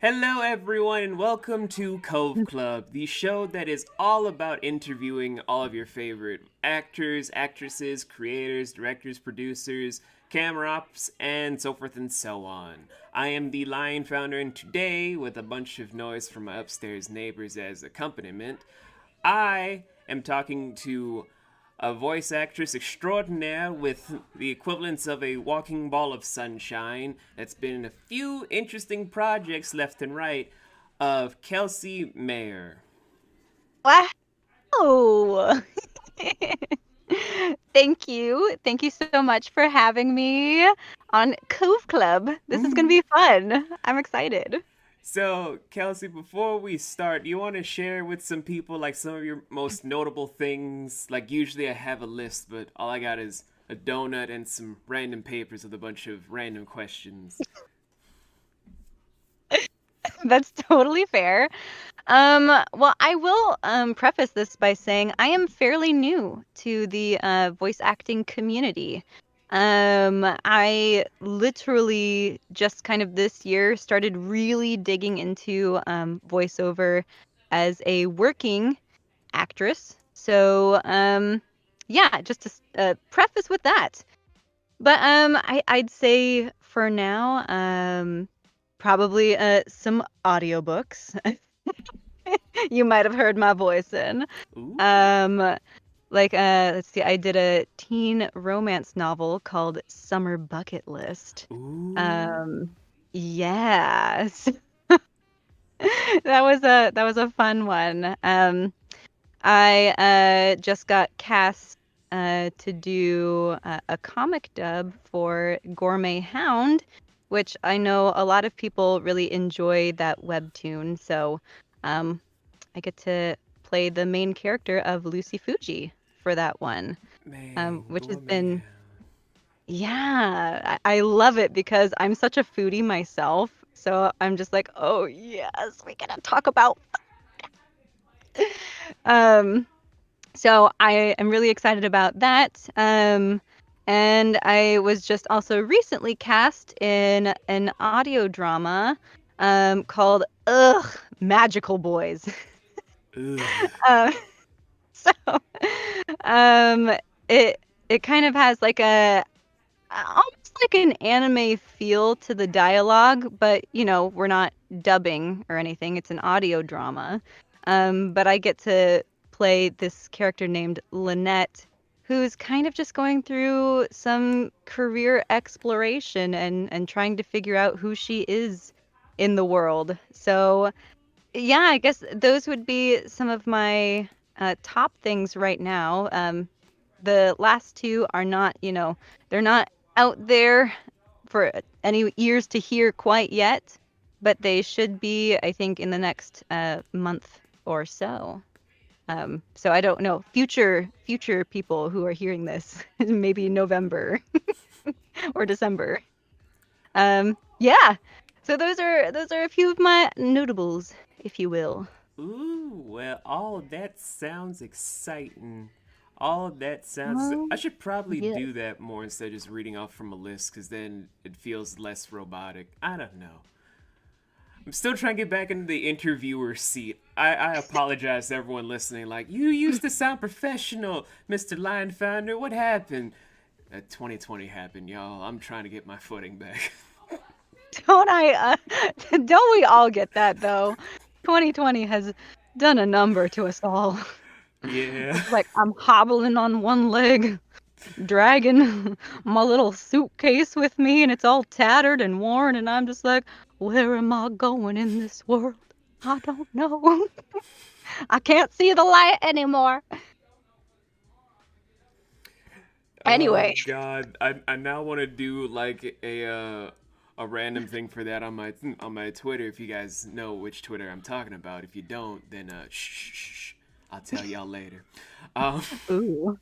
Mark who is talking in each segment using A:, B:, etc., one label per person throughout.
A: Hello, everyone, and welcome to Cove Club, the show that is all about interviewing all of your favorite actors, actresses, creators, directors, producers, camera ops, and so forth and so on. I am the Lion Founder, and today, with a bunch of noise from my upstairs neighbors as accompaniment, I am talking to a voice actress extraordinaire with the equivalence of a walking ball of sunshine that's been in a few interesting projects left and right of Kelsey Maher.
B: Wow. Thank you. Thank you so much for having me on Cove Club. This is going to be fun. I'm excited.
A: So, Kelsey, before we start, do you want to share with some people like some of your most notable things? Like, usually I have a list, but all I got is a donut and some random papers with a bunch of random questions.
B: That's totally fair. Well, I will preface this by saying I am fairly new to the voice acting community. I literally just kind of this year started really digging into voiceover as a working actress. So, yeah, just to preface with that. But I'd say for now, probably some audiobooks. You might have heard my voice in.
A: Ooh.
B: Um, let's see, I did a teen romance novel called Summer Bucket List.
A: Ooh.
B: Um, yes, that was a fun one. I just got cast to do a comic dub for Gourmet Hound, which I know a lot of people really enjoy that webtoon. So um, I get to play the main character of Lucy Fuji for that one,
A: Man,
B: which has
A: gourmet
B: been,
A: hound.
B: yeah, I love it because I'm such a foodie myself. So I'm just like, oh yes, we gotta talk about. Um, So I am really excited about that. And I was just also recently cast in an audio drama called Magical Boys.
A: Ugh.
B: uh, so um, it it kind of has like a almost like an anime feel to the dialogue, but we're not dubbing or anything. It's an audio drama. But I get to play this character named Lynette, who's kind of just going through some career exploration and trying to figure out who she is in the world. So, yeah, I guess those would be some of my top things right now. The last two are not, they're not out there for any ears to hear quite yet, but they should be, I think, in the next month or so. So I don't know, future people who are hearing this, maybe November or December. Yeah. So those are a few of my notables, if you will.
A: Ooh, well, all of that sounds exciting. All of that sounds. I
B: Um,
A: should probably
B: yes.
A: do that more instead of just reading off from a list, because then it feels less robotic. I don't know. I'm still trying to get back into the interviewer seat. I apologize to everyone listening. Like, you used to sound professional, Mr. Line Founder. What happened? 2020 happened, y'all. I'm trying to get my footing back.
B: Don't I? Don't we all get that though? 2020 has done a number to us all.
A: Yeah.
B: It's like I'm hobbling on one leg, dragging my little suitcase with me, and it's all tattered and worn, and I'm just like, where am I going in this world? I don't know. I can't see the light anymore.
A: Oh
B: Anyway,
A: God, I now want to do like a random thing for that on my Twitter. If you guys know which Twitter I'm talking about, if you don't, then shh, I'll tell y'all later. Um,
B: ooh,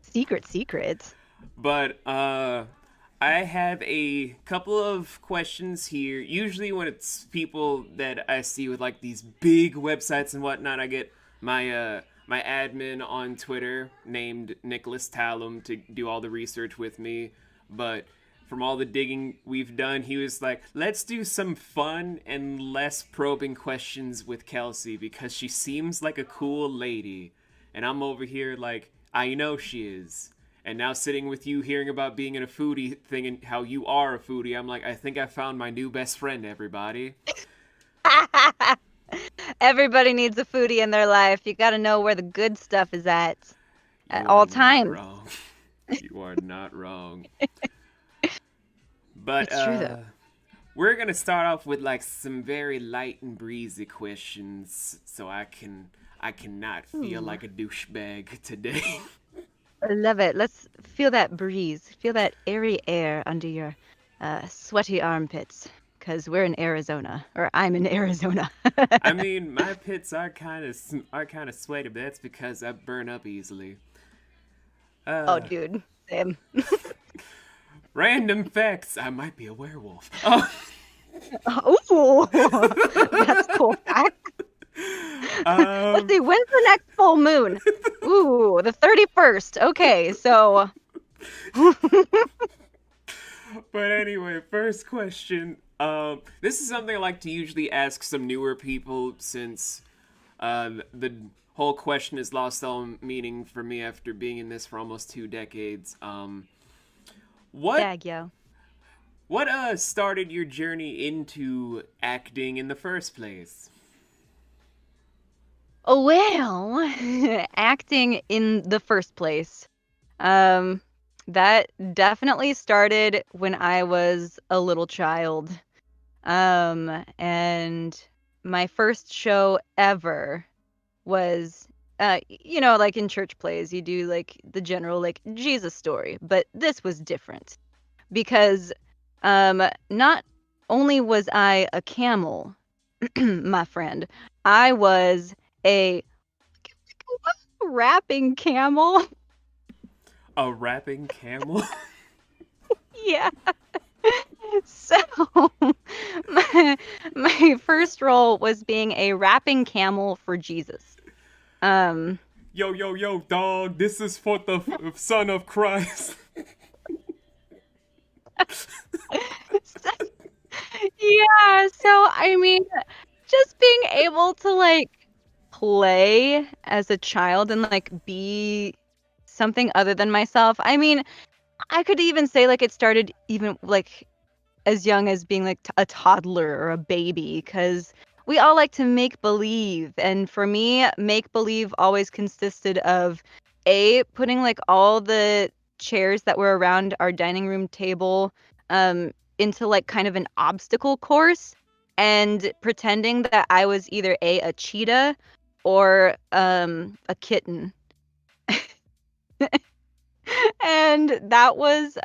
B: secret.
A: but I have a couple of questions here. Usually, when it's people that I see with like these big websites and whatnot, I get my admin on Twitter named Nicholas Tallum to do all the research with me. But from all the digging we've done, he was like, let's do some fun and less probing questions with Kelsey because she seems like a cool lady. And I'm over here like, I know she is. And now sitting with you, hearing about being in a foodie thing and how you are a foodie, I'm like, I think I found my new best friend, everybody.
B: Everybody needs a foodie in their life. You got to know where the good stuff is at
A: You are
B: all
A: not
B: times.
A: wrong. You are not wrong. But
B: It's true though.
A: we're gonna start off with like some very light and breezy questions, so I cannot feel
B: Ooh,
A: like a douchebag today.
B: I love it. Let's feel that breeze. Feel that airy air under your sweaty armpits. Because we're in Arizona, or I'm in Arizona.
A: I mean, my pits are kind of sweaty, but that's because I burn up easily.
B: Oh,
A: Uh,
B: dude, same.
A: Random facts. I might be a werewolf. Oh,
B: Ooh, that's cool fact. Let's
A: um,
B: see, when's the next full moon? Ooh, the 31st. Okay, so
A: but anyway, first question. This is something I like to usually ask some newer people since the whole question has lost all meaning for me after being in this for almost 2 decades. What
B: dag yo.
A: what started your journey into acting in the first place?
B: Oh, well, acting in the first place. Um, that definitely started when I was a little child. And my first show ever was like in church plays, you do like the general like Jesus story, but this was different because not only was I a camel, my friend, I was a rapping camel.
A: A rapping camel?
B: Yeah. So my first role was being a rapping camel for Jesus. Um
A: Yo, yo, yo, dog, this is for the son of Christ.
B: so, yeah, so I mean, just being able to like play as a child and like be something other than myself. I mean, I could even say like it started even like as young as being like a toddler or a baby because we all like to make believe. And for me, make believe always consisted of putting like all the chairs that were around our dining room table into like kind of an obstacle course and pretending that I was either a cheetah or a kitten. And that was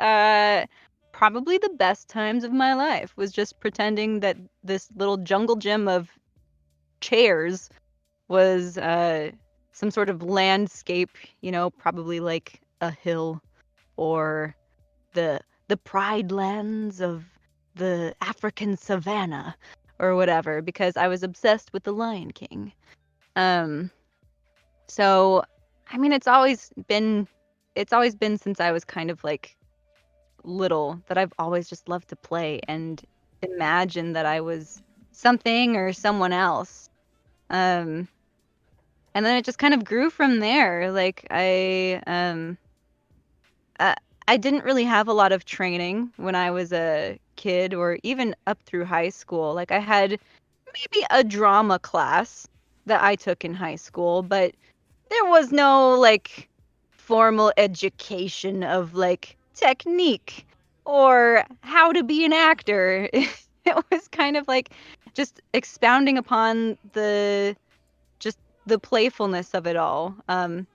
B: probably the best times of my life was just pretending that this little jungle gym of chairs was some sort of landscape, probably like a hill or the pride lands of the African savannah or whatever because I was obsessed with the Lion King. Um so I mean it's always been since I was kind of like little that I've always just loved to play and imagine that I was something or someone else. Um, and then it just kind of grew from there. Like uh, I didn't really have a lot of training when I was a kid or even up through high school. Like I had maybe a drama class that I took in high school, but there was no like formal education of like technique or how to be an actor. It was kind of like just expounding upon the playfulness of it all. And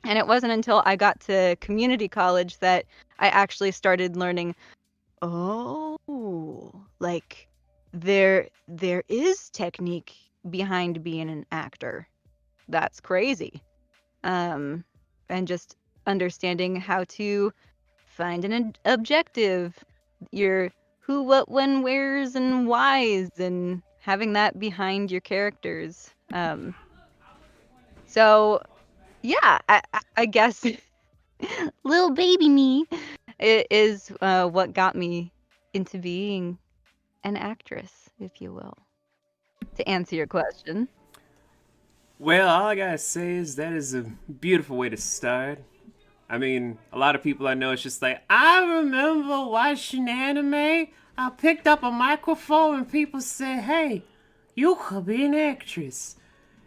B: it wasn't until I got to community college that I actually started learning, oh, like there is technique behind being an actor. That's crazy. um, and just understanding how to find an objective, your who, what, when, where's, and why's, and having that behind your characters. So yeah, I guess little baby me it is what got me into being an actress, if you will, to answer your question.
A: Well, all I gotta say is that is a beautiful way to start. I mean, a lot of people I know, it's just like, I remember watching anime. I picked up a microphone and people said, hey, you could be an actress.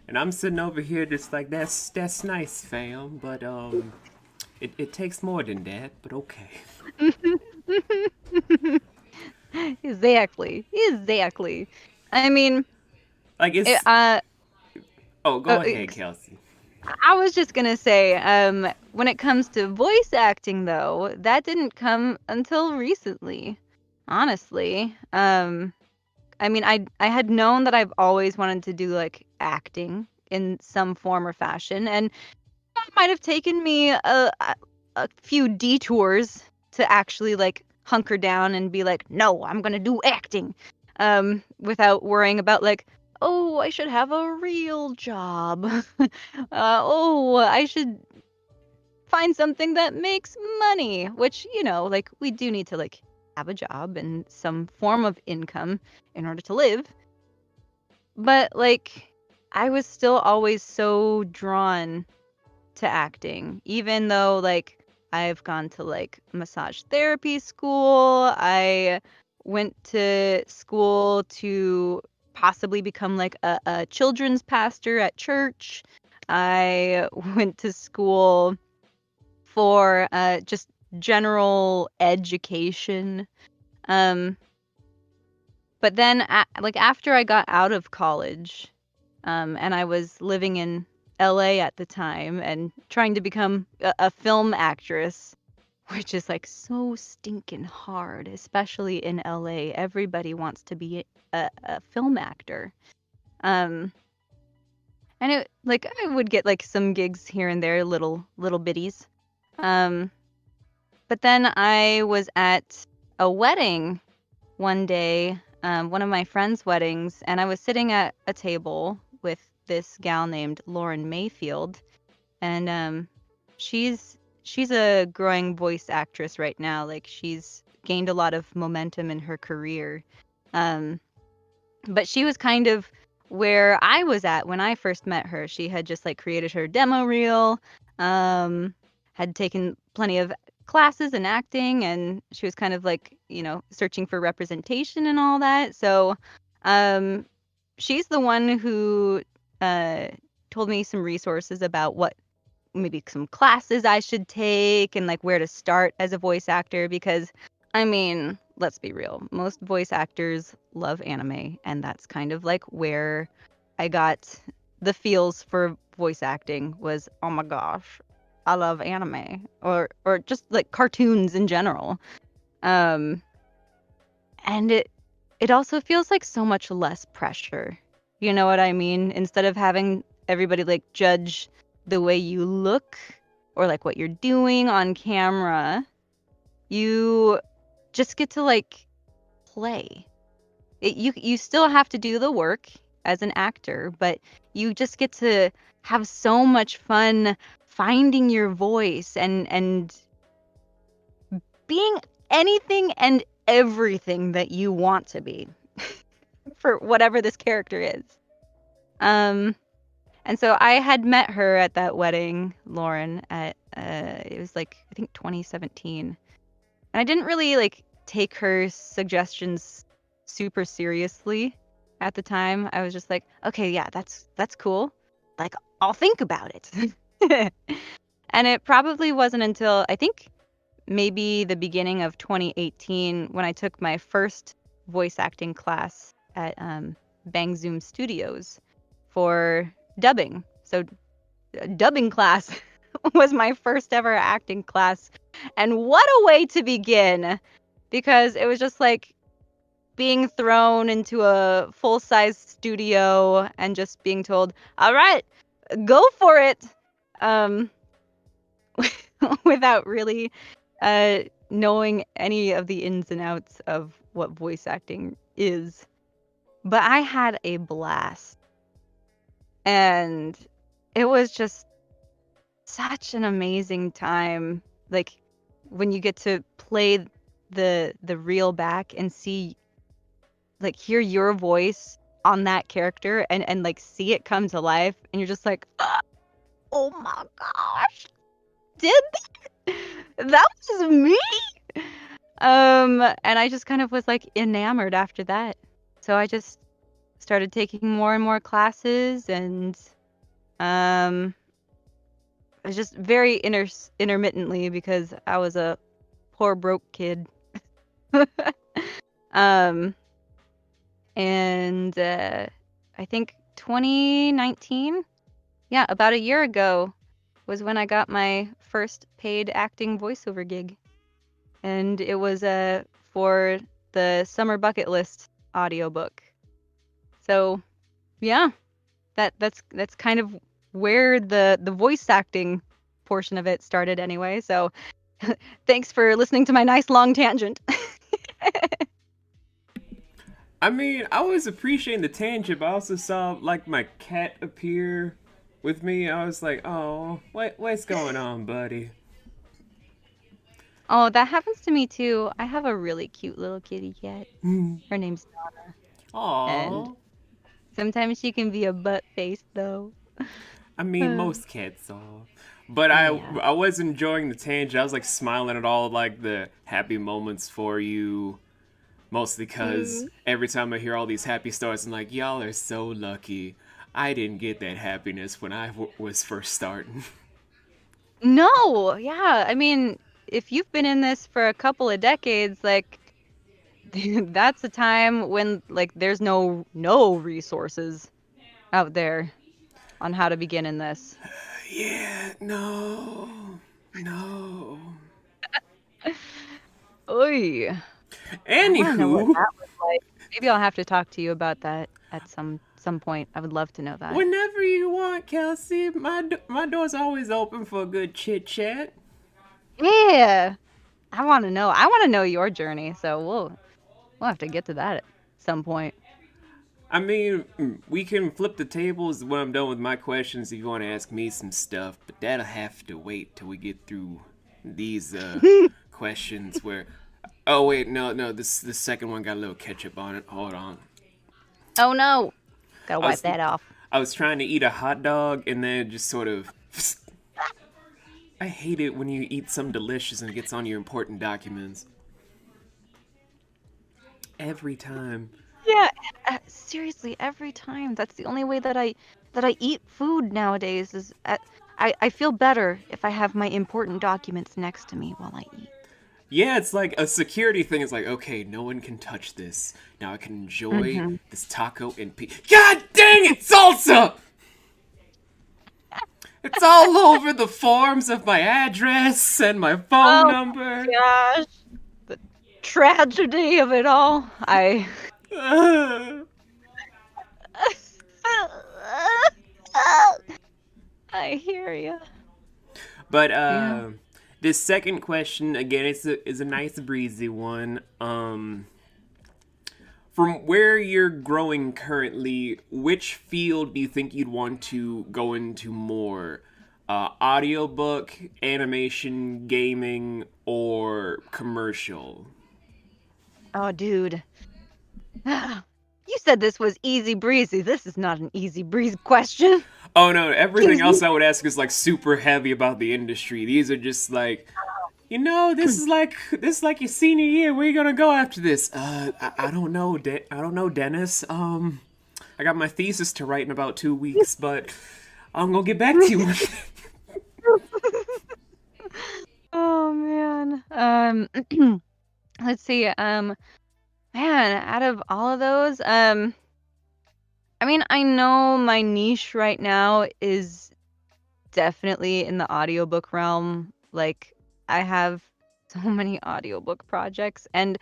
A: And I'm sitting over here just like, that's nice, fam. But it takes more than that, but okay.
B: Exactly. Exactly. I mean,
A: Like
B: it,
A: it's oh,
B: uh,
A: go ahead, Kelsey.
B: I was just gonna say, when it comes to voice acting, though, that didn't come until recently, honestly. I mean, I had known that I've always wanted to do like acting in some form or fashion, and that might have taken me a few detours to actually like hunker down and be like, no, I'm gonna do acting, without worrying about like, oh, I should have a real job. Oh, I should find something that makes money, which, like we do need to like have a job and some form of income in order to live. But like I was still always so drawn to acting, even though like I've gone to like massage therapy school. I went to school to possibly become like a children's pastor at church. I went to school for just general education. Um, but then, like after I got out of college, and I was living in LA at the time and trying to become a film actress, which is like so stinking hard, especially in LA. Everybody wants to be a film actor. Um, and it like I would get like some gigs here and there, little bitties. Um, but then I was at a wedding one day, one of my friends' weddings, and I was sitting at a table with this gal named Lauren Mayfield, and she's a growing voice actress right now. Like she's gained a lot of momentum in her career. Um, but she was kind of where I was at when I first met her. She had just like created her demo reel, had taken plenty of classes in acting, and she was kind of like, searching for representation and all that. So, um, she's the one who uh, told me some resources about what maybe some classes I should take and like where to start as a voice actor because I mean, let's be real. Most voice actors love anime and that's kind of like where I got the feels for voice acting was oh my gosh, I love anime or just like cartoons in general. Um and it also feels like so much less pressure. You know what I mean? Instead of having everybody like judge the way you look or like what you're doing on camera, you just get to like play. You still have to do the work as an actor, but you just get to have so much fun finding your voice and being anything and everything that you want to be for whatever this character is. Um, and so I had met her at that wedding, Lauren, at it was like I think 2017. And I didn't really like take her suggestions super seriously at the time. I was just like, okay, yeah, that's cool. Like I'll think about it. And it probably wasn't until I think maybe the beginning of 2018 when I took my first voice acting class at Bang Zoom Studios for dubbing. So dubbing class was my first ever acting class. And what a way to begin because it was just like being thrown into a full-size studio and just being told, "All right, go for it." Um without really knowing any of the ins and outs of what voice acting is. But I had a blast. And it was just such an amazing time. Like when you get to play the reel back and see, like, hear your voice on that character and like see it come to life, and you're just like, oh my gosh, did that was me? And I just kind of was like enamored after that. So I just started taking more and more classes, and um it was just very intermittently because I was a poor broke kid. um and I think 2019, yeah, about a year ago, was when I got my first paid acting voiceover gig. And it was for the Summer Bucket List audiobook. So, yeah, that's kind of where the voice acting portion of it started anyway. So, thanks for listening to my nice long tangent.
A: I mean, I was appreciating the tangent, but I also saw like my cat appear with me. I was like, oh, what's going on, buddy?
B: Oh, that happens to me too. I have a really cute little kitty cat. Her name's Donna, and
A: Aw.
B: sometimes she can be a butt face though.
A: I mean, most cats are. But
B: Yeah.
A: I was enjoying the tangent. I was like smiling at all like the happy moments for you. Mostly because
B: Mm.
A: every time I hear all these happy stories, I'm like, y'all are so lucky. I didn't get that happiness when I was first starting.
B: No, yeah. I mean, if you've been in this for a couple of decades, like that's a time when like there's no resources out there on how to begin in this.
A: Yeah, no, no.
B: Oy. I want to know what
A: Anywho,
B: that was like. Maybe I'll have to talk to you about that at some point. I would love to know that.
A: whenever you want, Kelsey, my door's always open for a good chit chat.
B: Yeah. I want to know. I want to know your journey, so we'll have to get to that at some point.
A: I mean, we can flip the tables when I'm done with my questions if you want to ask me some stuff, but that'll have to wait till we get through these questions where. Oh wait, no, this second one got a little ketchup on it. Hold on.
B: Oh no. Gotta
A: I
B: wipe
A: was
B: that off.
A: I was trying to eat a hot dog and then just sort of. I hate it when you eat something delicious and it gets on your important documents. Every time.
B: Yeah, seriously, every time. That's the only way that I eat food nowadays is I feel better if I have my important documents next to me while I eat.
A: Yeah, it's like a security thing. It's like, okay, no one can touch this. Now I can enjoy
B: Hmm.
A: this taco in peace. God dang it, salsa! It's all over the forms of my address and my phone
B: Oh
A: number.
B: gosh, the tragedy of it all. I hear you.
A: But
B: Yeah.
A: this second question again is a nice breezy one. From where you're growing currently, which field do you think you'd want to go into more? Audiobook, animation, gaming, or commercial?
B: Oh, dude. You said this was easy breezy. This is not an easy breezy question.
A: Oh no, everything
B: Excuse
A: else
B: me.
A: I would ask is like super heavy about the industry. These are just like, this is like your senior year. Where you gonna go after this? I don't know. I don't know, Dennis. I got my thesis to write in about 2 weeks, but I'm gonna get back to you.
B: Oh man. Let's see. Man, out of all of those, I mean, I know my niche right now is definitely in the audiobook realm. Like, I have so many audiobook projects, and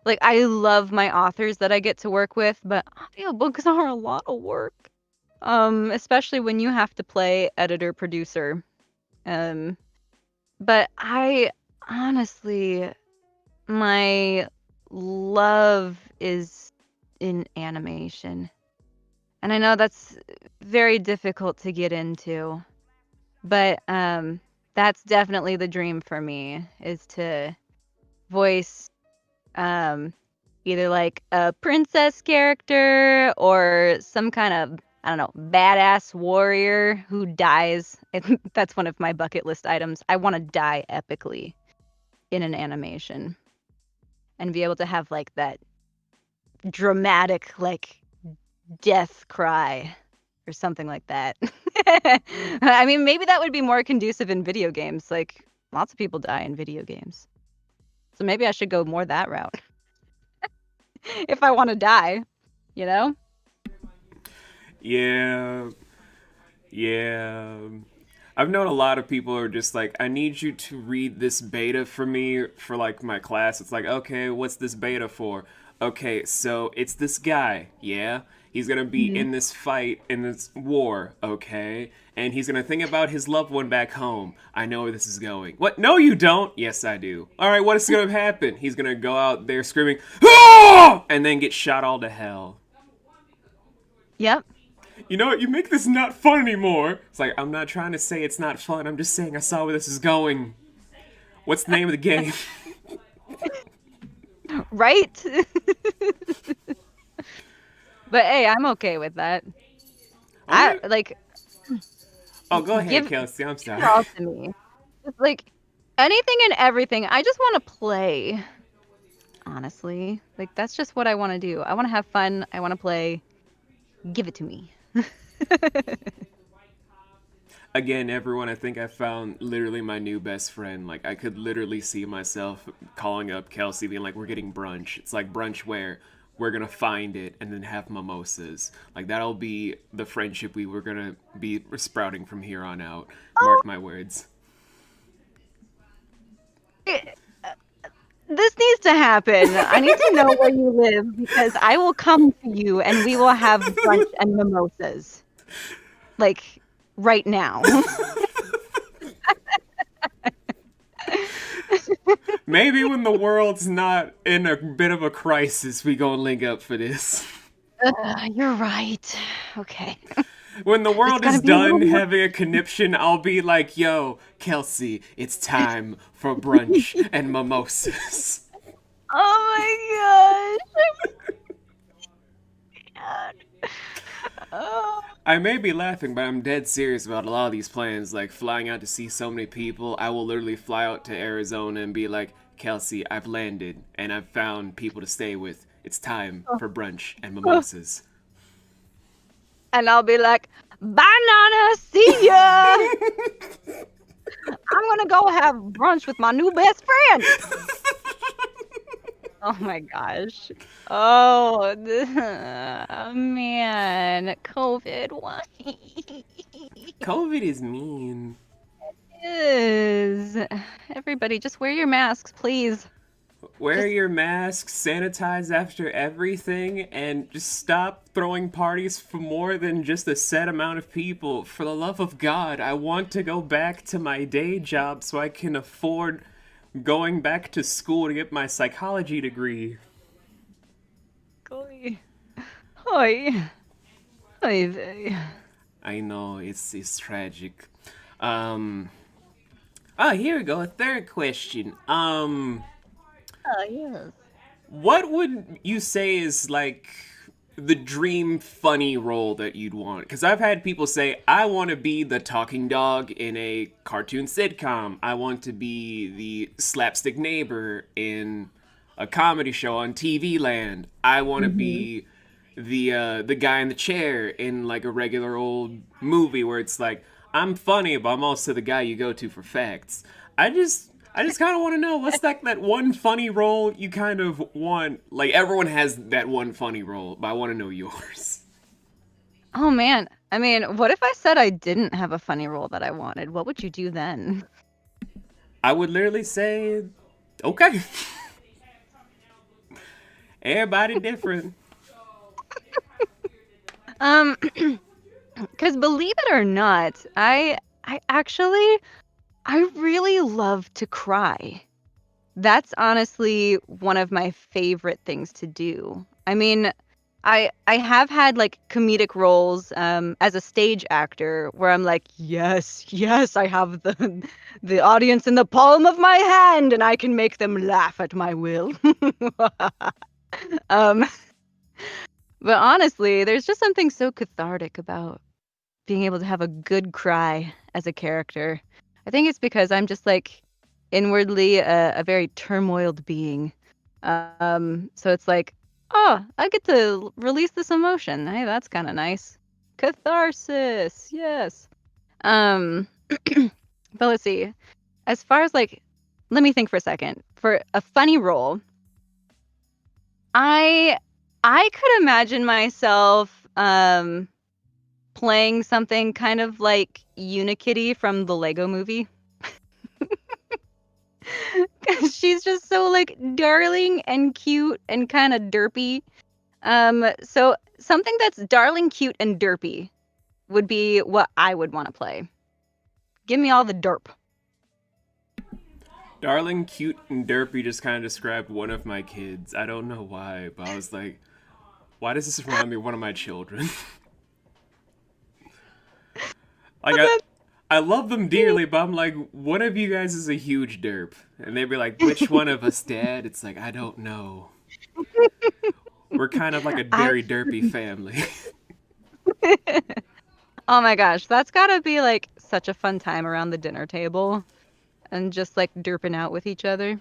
B: like I love my authors that I get to work with, but audiobooks are a lot of work. Especially when you have to play editor producer. Um, but I honestly, my love is in animation. And I know that's very difficult to get into, but That's definitely the dream for me, is to voice either like a princess character or some kind of, I don't know, badass warrior who dies. That's one of my bucket list items. I want to die epically in an animation and be able to have like that dramatic like death cry or something like that. I mean, maybe that would be more conducive in video games. Like, lots of people die in video games. So maybe I should go more that route if I want to die, you know?
A: Yeah, yeah. I've known a lot of people who are just like, I need you to read this beta for me for like my class. It's like, okay, what's this beta for? Okay, so it's this guy, yeah? He's gonna be
B: Mhm.
A: in this fight, in this war, okay? And he's gonna think about his loved one back home. I know where this is going. What? No, you don't! Yes, I do. Alright, what is gonna happen? He's gonna go out there screaming, "Ah!" And then get shot all to hell.
B: Yep.
A: You know what? You make this not fun anymore. It's like, I'm not trying to say it's not fun. I'm just saying I saw where this is going. What's the name of the game?
B: Right? But hey, I'm okay with that. I
A: Okay.
B: like
A: Oh, go ahead,
B: give
A: Kelsey. I'm
B: it
A: sorry.
B: all to me. Just, like anything and everything. I just want to play, honestly. Like that's just what I want to do. I want to have fun. I want to play. Give it to me.
A: Again, everyone, I think I found literally my new best friend. Like, I could literally see myself calling up Kelsey, being like, we're getting brunch. It's like, brunch where? We're gonna find it and then have mimosas. Like, that'll be the friendship we were gonna be sprouting from here on out.
B: Oh,
A: Mark my words.
B: this needs to happen. I need to know where you live because I will come to you and we will have brunch and mimosas. Like right now.
A: Maybe when the world's not in a bit of a crisis, we gonna link up for this.
B: You're right. Okay.
A: When the
B: It's
A: world
B: gotta
A: is
B: be a little
A: done
B: more.
A: having a conniption, I'll be like, yo, Kelsey, it's time for brunch and mimosas.
B: Oh my gosh. Oh.
A: I may be laughing, but I'm dead serious about a lot of these plans. Like flying out to see so many people, I will literally fly out to Arizona and be like, Kelsey, I've landed and I've found people to stay with. It's time for brunch and mimosas.
B: And I'll be like, bye, Nana. See ya. I'm gonna go have brunch with my new best friend. Oh my gosh. Oh, man. COVID. Why?
A: COVID is mean.
B: Is everybody just wear your masks, please.
A: Wear
B: Just
A: your mask, sanitize after everything, and just stop throwing parties for more than just a set amount of people. For the love of God, I want to go back to my day job so I can afford going back to school to get my psychology degree.
B: go. Oi. Oy vey.
A: I know it's tragic. Um here we go, a third question.
B: Oh, yes.
A: What would you say is like the dream funny role that you'd want? Because I've had people say, I want to be the talking dog in a cartoon sitcom. I want to be the slapstick neighbor in a comedy show on TV Land. I want to
B: Mhm.
A: be the guy in the chair in like a regular old movie where it's like I'm funny, but I'm also the guy you go to for facts. I just kind of want to know what's that one funny role you kind of want. Like everyone has that one funny role, but I want to know yours.
B: Oh man. I mean, what if I said I didn't have a funny role that I wanted? What would you do then?
A: I would literally say, okay, everybody different.
B: Um, because believe it or not, I actually I really love to cry. That's honestly one of my favorite things to do. I mean, I have had like comedic roles as a stage actor where I'm like, yes, yes, I have the audience in the palm of my hand and I can make them laugh at my will. um, but honestly, there's just something so cathartic about being able to have a good cry as a character. I think it's because I'm just like inwardly a very turmoiled being. So it's like, oh, I get to release this emotion. Hey, that's kind of nice. Catharsis, yes. Um, but let's see. As far as like, let me think for a second. For a funny role, I I could imagine myself playing something kind of like Unikitty from the Lego movie. 'Cause she's just so like darling and cute and kind of derpy. So something that's darling, cute, and derpy would be what I would want to play. Give me all the derp.
A: Darling, cute, and derpy just kind of described one of my kids. I don't know why, but I was like, why does this remind me of one of my children? Like, I love them dearly, but I'm like, one of you guys is a huge derp. And they'd be like, which one of us, Dad? It's like, I don't know. We're kind of like a
B: I
A: very derpy family.
B: Oh my gosh, that's gotta be like such a fun time around the dinner table and just like derping out with each other.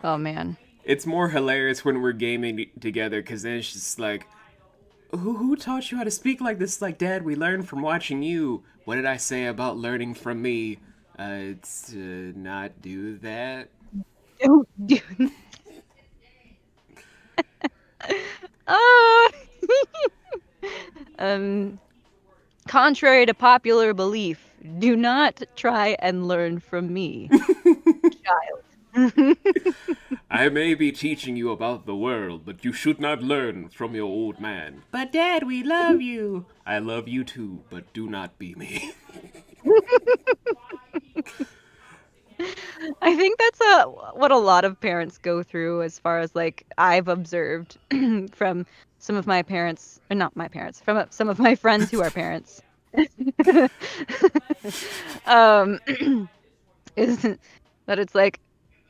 B: Oh man.
A: It's more hilarious when we're gaming together because then it's just like, who taught you how to speak like this? Like, Dad, we learned from watching you. What did I say about learning from me? It's not do that.
B: Don't do Oh. um Contrary to popular belief, do not try and learn from me, child.
A: I may be teaching you about the world, but you should not learn from your old man. But, Dad, we love you. I love you too, but do not be me.
B: I think that's what a lot of parents go through as far as like I've observed from some of my parents, or not my parents, from some of my friends who are parents. um is that it's like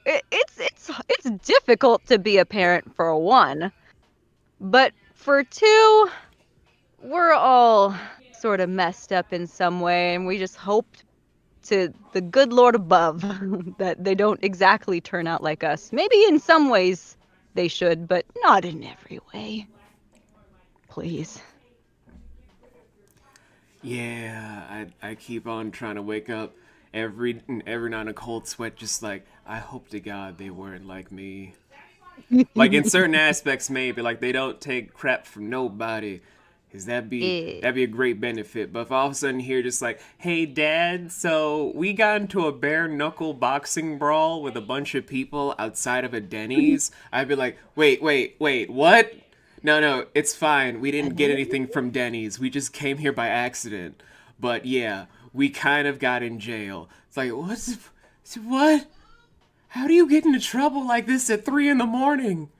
B: it's difficult to be a parent for one, but for two, we're all sort of messed up in some way, and we just hope to the good Lord above that they don't exactly turn out like us. Maybe in some ways they should, but not in every way. Please.
A: Yeah, I keep on trying to wake up every night in a cold sweat, just like, I hope to God they weren't like me. Like in certain aspects, maybe like they don't take crap from nobody, cause
B: Eh.
A: that'd be a great benefit. But if all of a sudden here, just like, hey Dad, so we got into a bare knuckle boxing brawl with a bunch of people outside of a Denny's, I'd be like, wait, what? No, it's fine. We didn't get anything from Denny's. We just came here by accident. But yeah, we kind of got in jail. It's like, what? How do you get into trouble like this at 3 in the morning?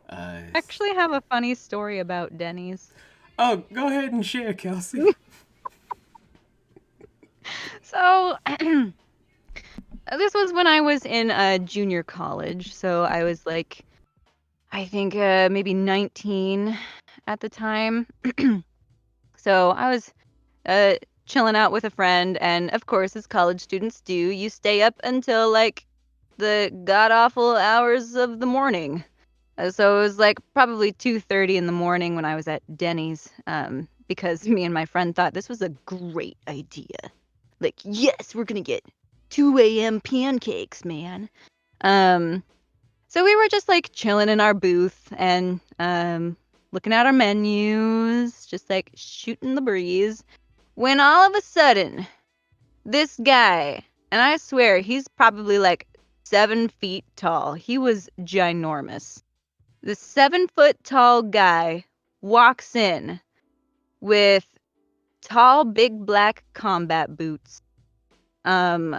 A: Uh,
B: Actually have a funny story about Denny's.
A: oh, go ahead and share, Kelsey.
B: So this was when I was in junior college. So I was like, I think maybe 19 at the time. So I was uh, chilling out with a friend, and of course, as college students do, you stay up until like the god awful hours of the morning. So it was like probably 2:30 in the morning when I was at Denny's, because me and my friend thought this was a great idea. Like, yes, we're gonna get 2 a.m. pancakes, man. Um, so we were just like chilling in our booth and looking at our menus, just like shooting the breeze. When all of a sudden, this guy, and I swear he's probably like 7 feet tall. He was ginormous. The 7 foot tall guy walks in with tall, big black combat boots, um,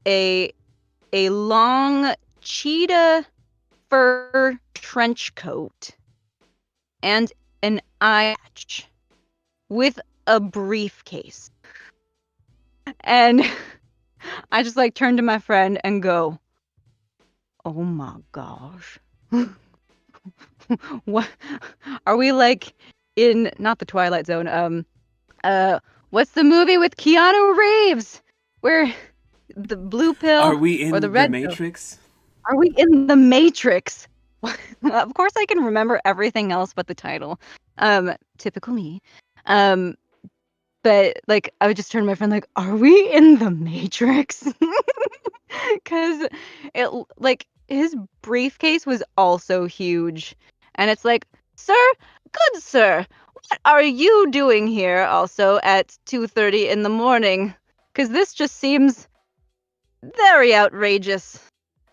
B: a a long cheetah fur trench coat, and an eye patch with a briefcase. And I just like turn to my friend and go, "Oh my gosh." What are we like in not the Twilight Zone? What's the movie with Keanu Reeves where the blue
A: Are
B: pill
A: we
B: or the
A: in the
B: red pill?
A: Matrix?
B: Are we in the Matrix? Of course I can remember everything else but the title. Typical me. Um, but like I would just turn to my friend like, "Are we in the Matrix?" Cuz like his briefcase was also huge. And it's like, "Sir, good sir, what are you doing here also at 2:30 in the morning? Cuz this just seems very outrageous.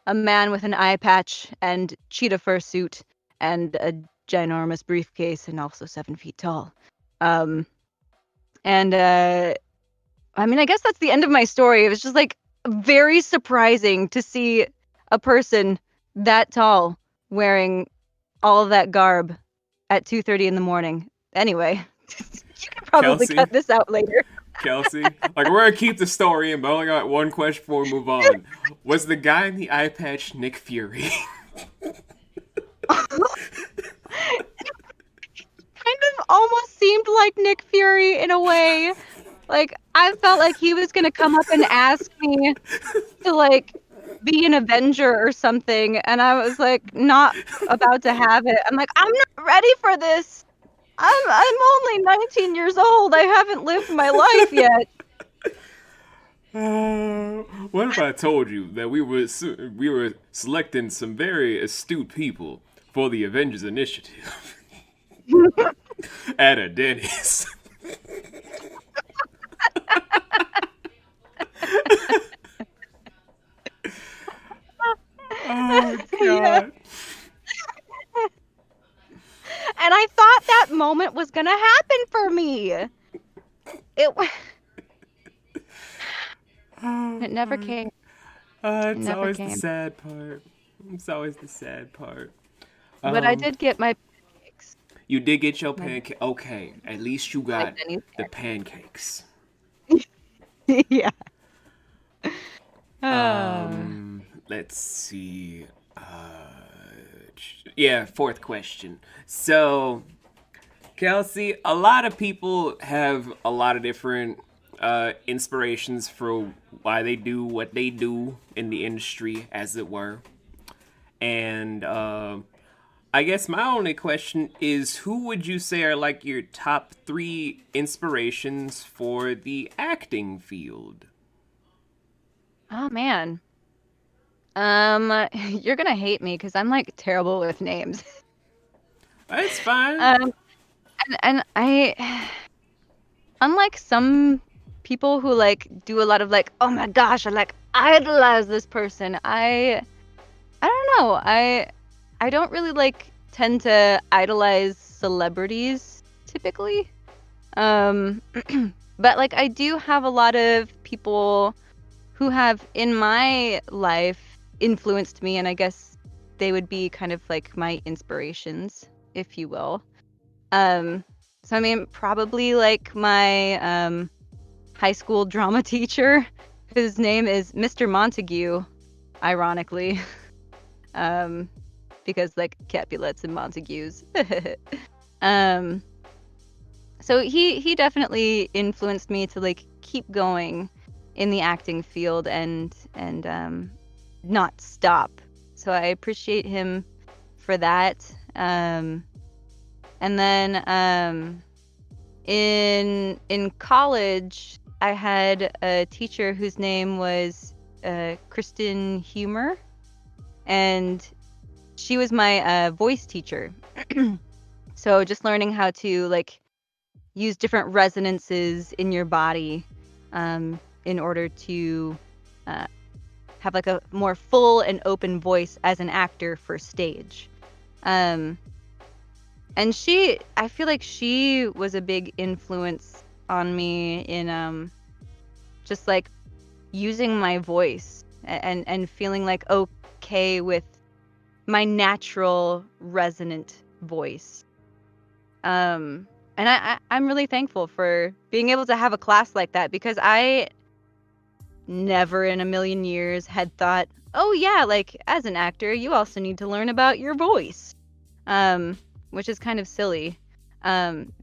B: A man with an eye patch and cheetah fursuit and a ginormous briefcase and also 7 feet tall." Um, and I mean, I guess that's the end of my story. It was just like very surprising to see a person that tall wearing all of that garb at 2:30 in the morning. Anyway, you can probably
A: Kelsey?
B: cut this out later.
A: Kelsey? Like, we're gonna keep the story in, but I only got one question before we move on. Was the guy in the eye patch Nick Fury?
B: Kind of almost seemed like Nick Fury in a way. Like, I felt like he was gonna come up and ask me to, like, be an Avenger or something, and I was, like, not about to have it. I'm like, "I'm not ready for this. I'm only 19 years old. I haven't lived my life yet."
A: What if I told you that we were selecting some very astute people for the Avengers Initiative at a Denny's? Oh
B: Yeah.
A: God!
B: And I thought that moment was gonna happen for me. It
A: Oh,
B: it never came. It
A: it's
B: never
A: always the
B: came.
A: sad part. It's always the sad part.
B: But I did get my pancakes.
A: You did get your
B: My
A: pancake. Okay, at least you
B: my
A: got
B: Denny's
A: the pancakes.
B: pancakes. Yeah.
A: Let's see. Yeah, fourth question. So, Kelsey, a lot of people have a lot of different inspirations for why they do what they do in the industry, as it were. And I guess my only question is, who would you say are like your top three inspirations for the acting field?
B: Oh man. You're gonna hate me because I'm like terrible with names.
A: It's fine.
B: Um, and I, unlike some people who like do a lot of like, oh my gosh, I like idolize this person. I don't know. I don't really like tend to idolize celebrities typically. Um, but like I do have a lot of people who have in my life influenced me, and I guess they would be kind of like my inspirations, if you will. Um, so I mean, probably like my high school drama teacher, whose name is Mr. Montague, ironically, um, because like Capulets and Montagues. um, so he definitely influenced me to like keep going in the acting field and not stop. So I appreciate him for that. And then in college, I had a teacher whose name was Kristen Humer, and she was my voice teacher. So just learning how to like use different resonances in your body in order to uh, have like a more full and open voice as an actor for stage. Um, and I feel like she was a big influence on me in just like using my voice and feeling like okay with my natural resonant voice. And I'm really thankful for being able to have a class like that, because I never in a million years had thought, oh yeah, like as an actor, you also need to learn about your voice, which is kind of silly,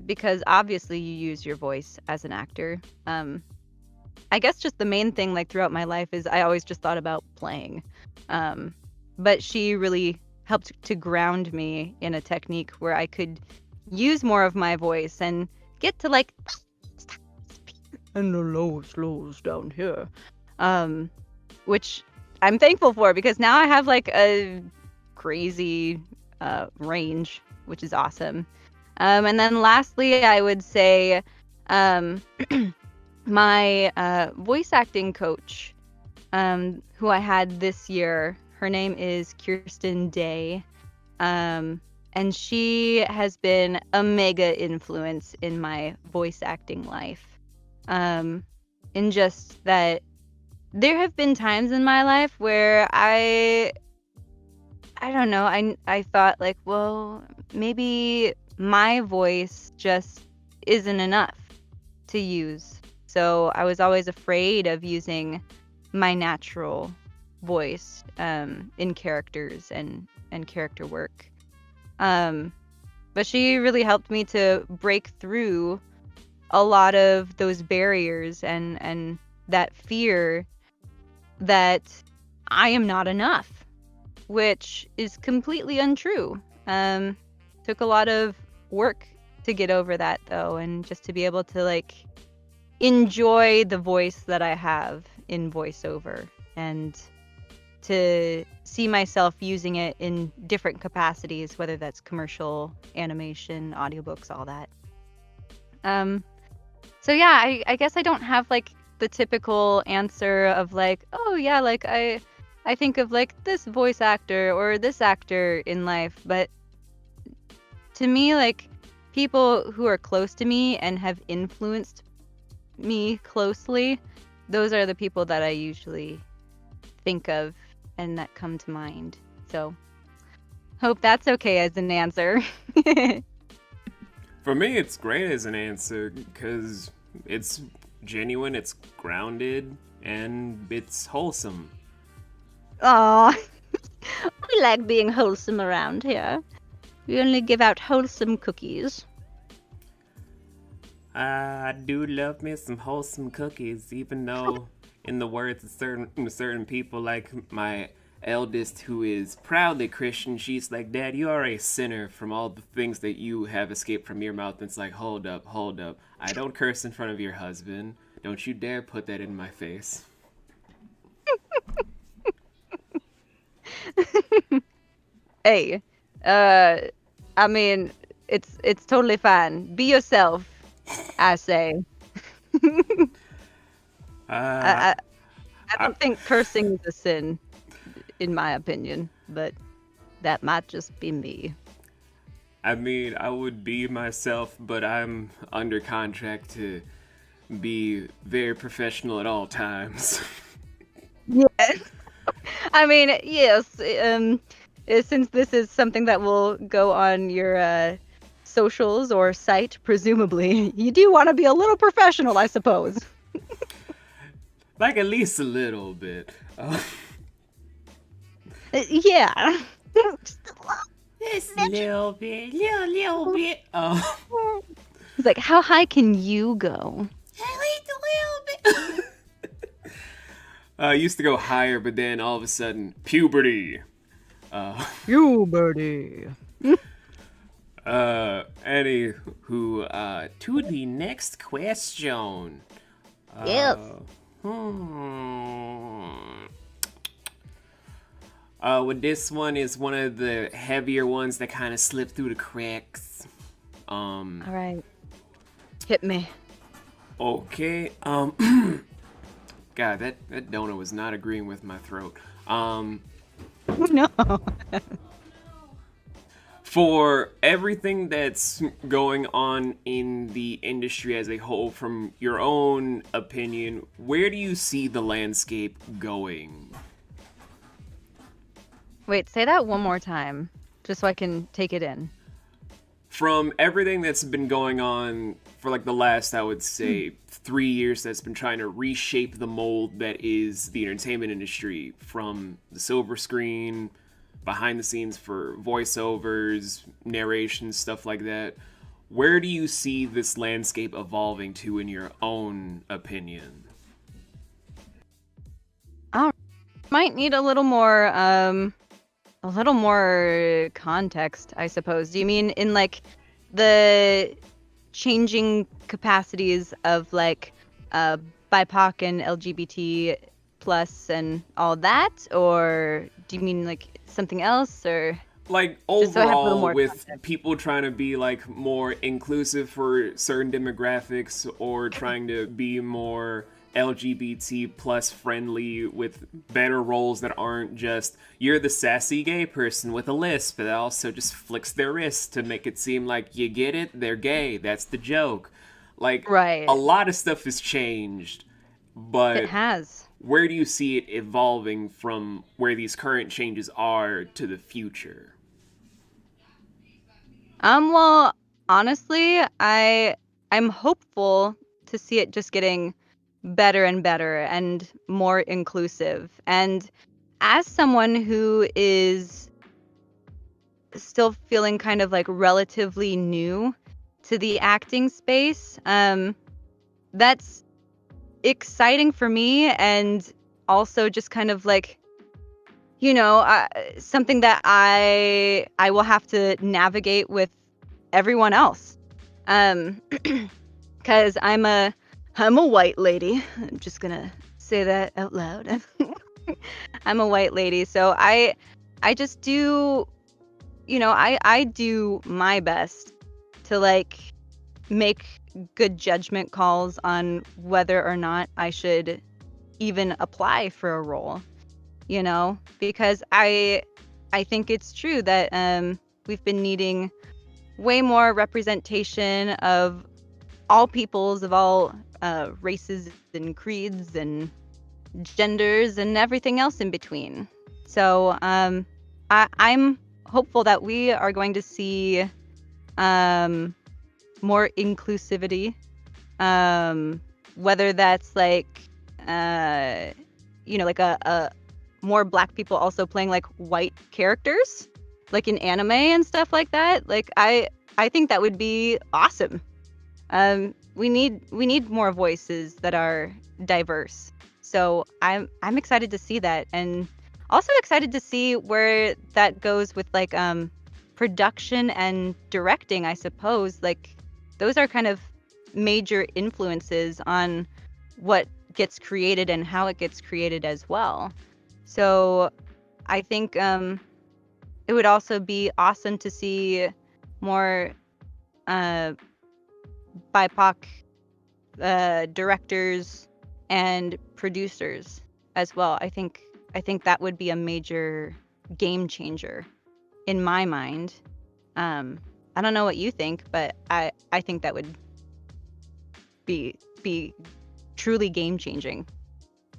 B: because obviously you use your voice as an actor. I guess just the main thing, like throughout my life, is I always just thought about playing. But she really helped to ground me in a technique where I could use more of my voice and get to like and the lows down here, which I'm thankful for, because now I have like a crazy range, which is awesome. And then lastly, I would say my voice acting coach, who I had this year, her name is Kirsten Day. And she has been a mega influence in my voice acting life. In just that there have been times in my life where I don't know, I thought like, well, maybe my voice just isn't enough to use. So I was always afraid of using my natural voice in characters and character work. But she really helped me to break through a lot of those barriers and that fear that I am not enough, which is completely untrue. Took a lot of work to get over that though, and just to be able to like enjoy the voice that I have in voiceover, and to see myself using it in different capacities, whether that's commercial, animation, audiobooks, all that. So yeah, I guess I don't have like the typical answer of like, oh yeah, like I think of like this voice actor or this actor in life, but to me, like people who are close to me and have influenced me closely, those are the people that I usually think of and that come to mind. So hope that's okay as an answer.
A: For me, it's great as an answer because it's genuine, it's grounded, and it's wholesome.
B: Aw, we like being wholesome around here. We only give out wholesome cookies.
A: I do love me some wholesome cookies, even though, in the words of certain people, like my eldest, who is proudly Christian, she's like, Dad, you are a sinner from all the things that you have escaped from your mouth. And it's like, hold up. I don't curse in front of your husband. Don't you dare put that in my face.
B: Hey, I mean, it's totally fine. Be yourself, I say. I don't think cursing is a sin, in my opinion, but that might just be me.
A: I mean, I would be myself, but I'm under contract to be very professional at all times.
B: Yes. I mean, yes. Since this is something that will go on your socials or site, presumably, you do want to be a little professional, I suppose.
A: Like, at least a little bit.
B: Yeah.
A: Just a little bit, little bit.
B: He's like, how high can you go?
A: At least a little bit. I used to go higher, but then all of a sudden, puberty.
B: Puberty.
A: Anywho, to the next question.
B: Yes.
A: Well, this one is one of the heavier ones that kind of slip through the cracks.
B: All right. Hit me.
A: Okay. God, that donut was not agreeing with my throat.
B: No.
A: For everything that's going on in the industry as a whole, from your own opinion, where do you see the landscape going?
B: Wait, say that one more time, just so I can take it in.
A: from everything that's been going on for like the last, I would say, 3 years, that's been trying to reshape the mold that is the entertainment industry, from the silver screen, behind the scenes for voiceovers, narration, stuff like that. Where do you see this landscape evolving to, in your own opinion?
B: I might need a little more context, I suppose. Do you mean in like the changing capacities of like BIPOC and LGBT plus and all that, or do you mean like something else, or
A: Like
B: just so I have a little
A: overall,
B: more
A: with
B: context?
A: people trying to be like more inclusive for certain demographics, or trying to be more LGBT plus friendly with better roles that aren't just you're the sassy gay person with a lisp that also just flicks their wrist to make it seem like you get it, they're gay, that's the joke. Like, a
B: Right.
A: lot of stuff has changed,
B: It
A: but
B: has.
A: where do you see it evolving from where these current changes are to the future?
B: Well, honestly, I'm hopeful to see it just getting better and better and more inclusive. And as someone who is still feeling kind of like relatively new to the acting space, that's exciting for me, and also just kind of like, something that I will have to navigate with everyone else. Um, because I'm a white lady. I'm just gonna say that out loud. I'm a white lady, so I just do, I do my best to like make good judgment calls on whether or not I should even apply for a role, because I think it's true that we've been needing way more representation of all peoples, of all races and creeds and genders and everything else in between. So I'm hopeful that we are going to see um, more inclusivity, whether that's like, uh, like a more Black people also playing like white characters, like in anime and stuff like that. Like I think that would be awesome. We need more voices that are diverse. So I'm excited to see that, and also excited to see where that goes with like production and directing, I suppose. Like those are kind of major influences on what gets created and how it gets created as well. So I think it would also be awesome to see more uh, BIPOC directors and producers as well. I think that would be a major game changer in my mind. I don't know what you think, but I think that would be truly game changing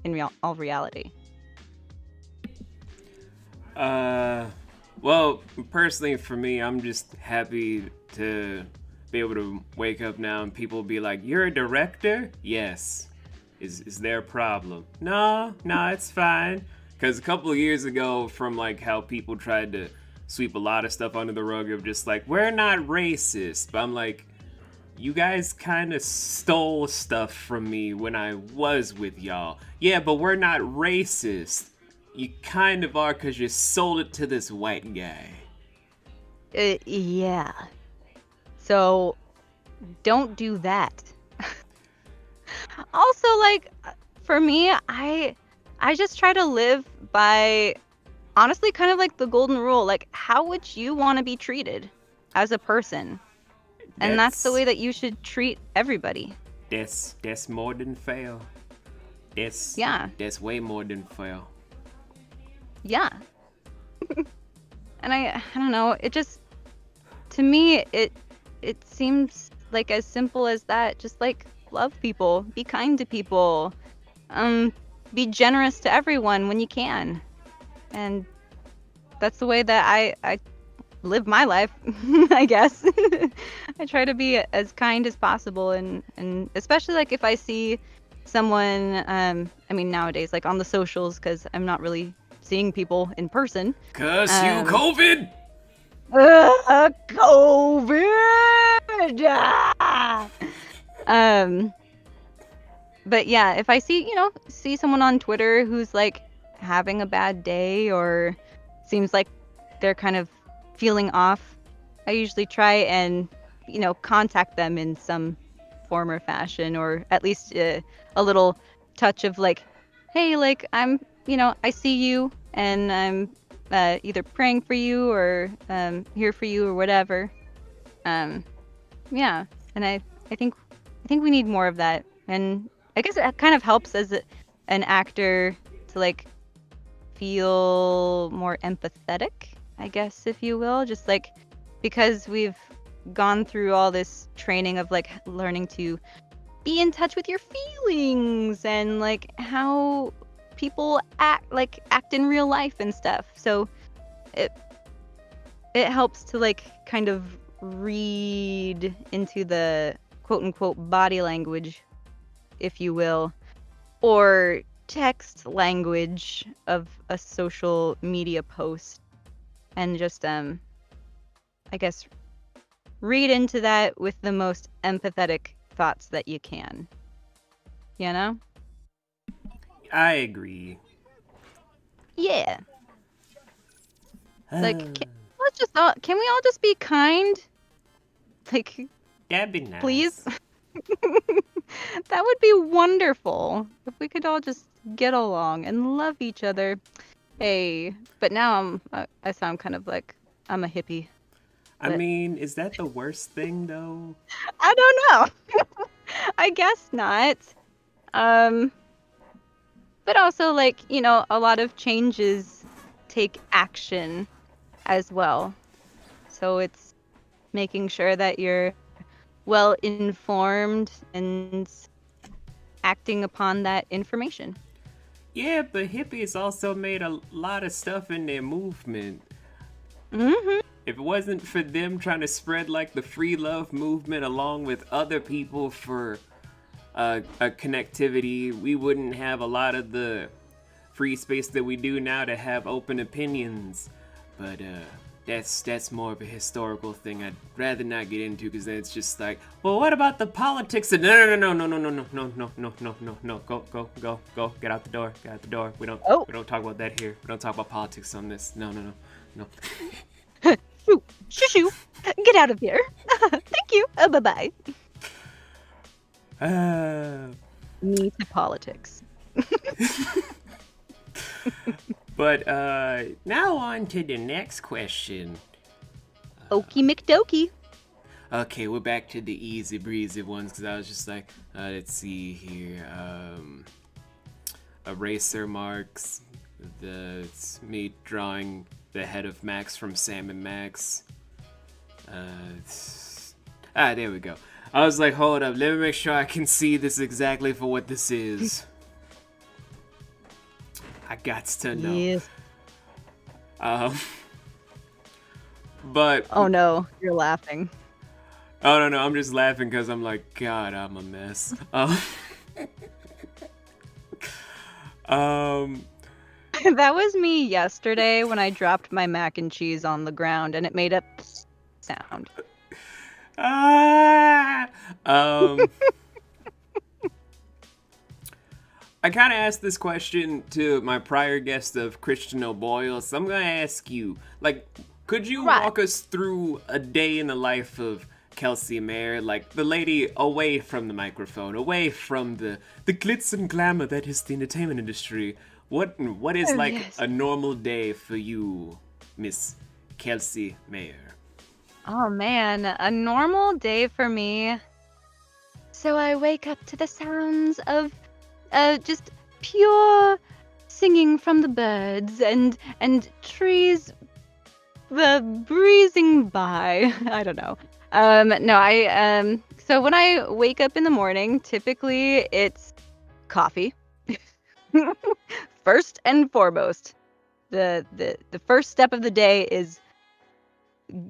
B: in all reality.
A: Uh, well, personally for me, I'm just happy to be able to wake up now and people be like, "You're a director?" Yes. Is there a problem? No, no, it's fine. Because a couple of years ago, from like how people tried to sweep a lot of stuff under the rug of just like, we're not racist. But I'm like, you guys kind of stole stuff from me when I was with y'all. Yeah, but we're not racist. You kind of are, because you sold it to this white guy.
B: Yeah. So don't do that. Also, like for me, I just try to live by honestly kind of like the golden rule. Like, how would you want to be treated as a person? And that's the
A: That's
B: way that you should treat everybody.
A: that's more than fair. That's
B: Yeah.
A: that's way more than fair.
B: Yeah. And I don't know, it just to me it seems like as simple as that. Just like love people, be kind to people, um be generous to everyone when you can. And that's the way that I live my life, I guess. I try to be as kind as possible, and especially like if I see someone, I mean nowadays like on the socials, because I'm not really seeing people in person.
A: Curse you, COVID!
B: COVID. Um, but yeah, if I see someone on Twitter who's like having a bad day or seems like they're kind of feeling off, I usually try and contact them in some form or fashion, or at least a little touch of like, hey, like I see you and I'm either praying for you or here for you or whatever. Yeah, and I think we need more of that, and I guess it kind of helps as an actor to like feel more empathetic, I guess, if you will, just like because we've gone through all this training of like learning to be in touch with your feelings and like how people act in real life and stuff. So it it helps to like kind of read into the quote unquote body language, if you will, or text language of a social media post, and just I guess read into that with the most empathetic thoughts that you can. You know?
A: I agree.
B: Yeah. Like can we all just be kind? Like,
A: That'd be nice.
B: please? That would be wonderful if we could all just get along and love each other. Hey, but now I sound kind of like I'm a hippie.
A: I
B: But
A: mean, is that the worst thing though?
B: I don't know. I guess not. Um, but also like, a lot of changes take action as well. So it's making sure that you're well informed and acting upon that information.
A: Yeah, but hippies also made a lot of stuff in their movement.
B: Mhm.
A: If it wasn't for them trying to spread like the free love movement along with other people for a connectivity, we wouldn't have a lot of the free space that we do now to have open opinions. But that's more of a historical thing I'd rather not get into, because then it's just like, well, what about the politics? And no, go, get out the door. We don't talk about that here. We don't talk about politics on this. No.
B: Shoo, get out of here. Thank you. Bye-bye. Me to politics.
A: But now on to the next question.
B: Okie McDokey.
A: Okay, we're back to the easy breezy ones, because I was just like, let's see here. Eraser marks. It's me drawing the head of Max from Sam and Max. There we go. I was like, hold up, let me make sure I can see this exactly for what this is. I gots to know.
B: Yes.
A: But
B: Oh no, you're laughing.
A: oh no, I'm just laughing because I'm like, God, I'm a mess.
B: That was me yesterday when I dropped my mac and cheese on the ground and it made a sound.
A: I kind of asked this question to my prior guest of Christian O'Boyle, so I'm gonna ask you, like, could you walk us through a day in the life of Kelsey Maher, like the lady away from the microphone, away from the glitz and glamour that is the entertainment industry? What is a normal day for you, Miss Kelsey Maher?
B: Oh man, a normal day for me. So I wake up to the sounds of just pure singing from the birds and trees breezing by. I don't know. No, so when I wake up in the morning, typically it's coffee. First and foremost. The first step of the day is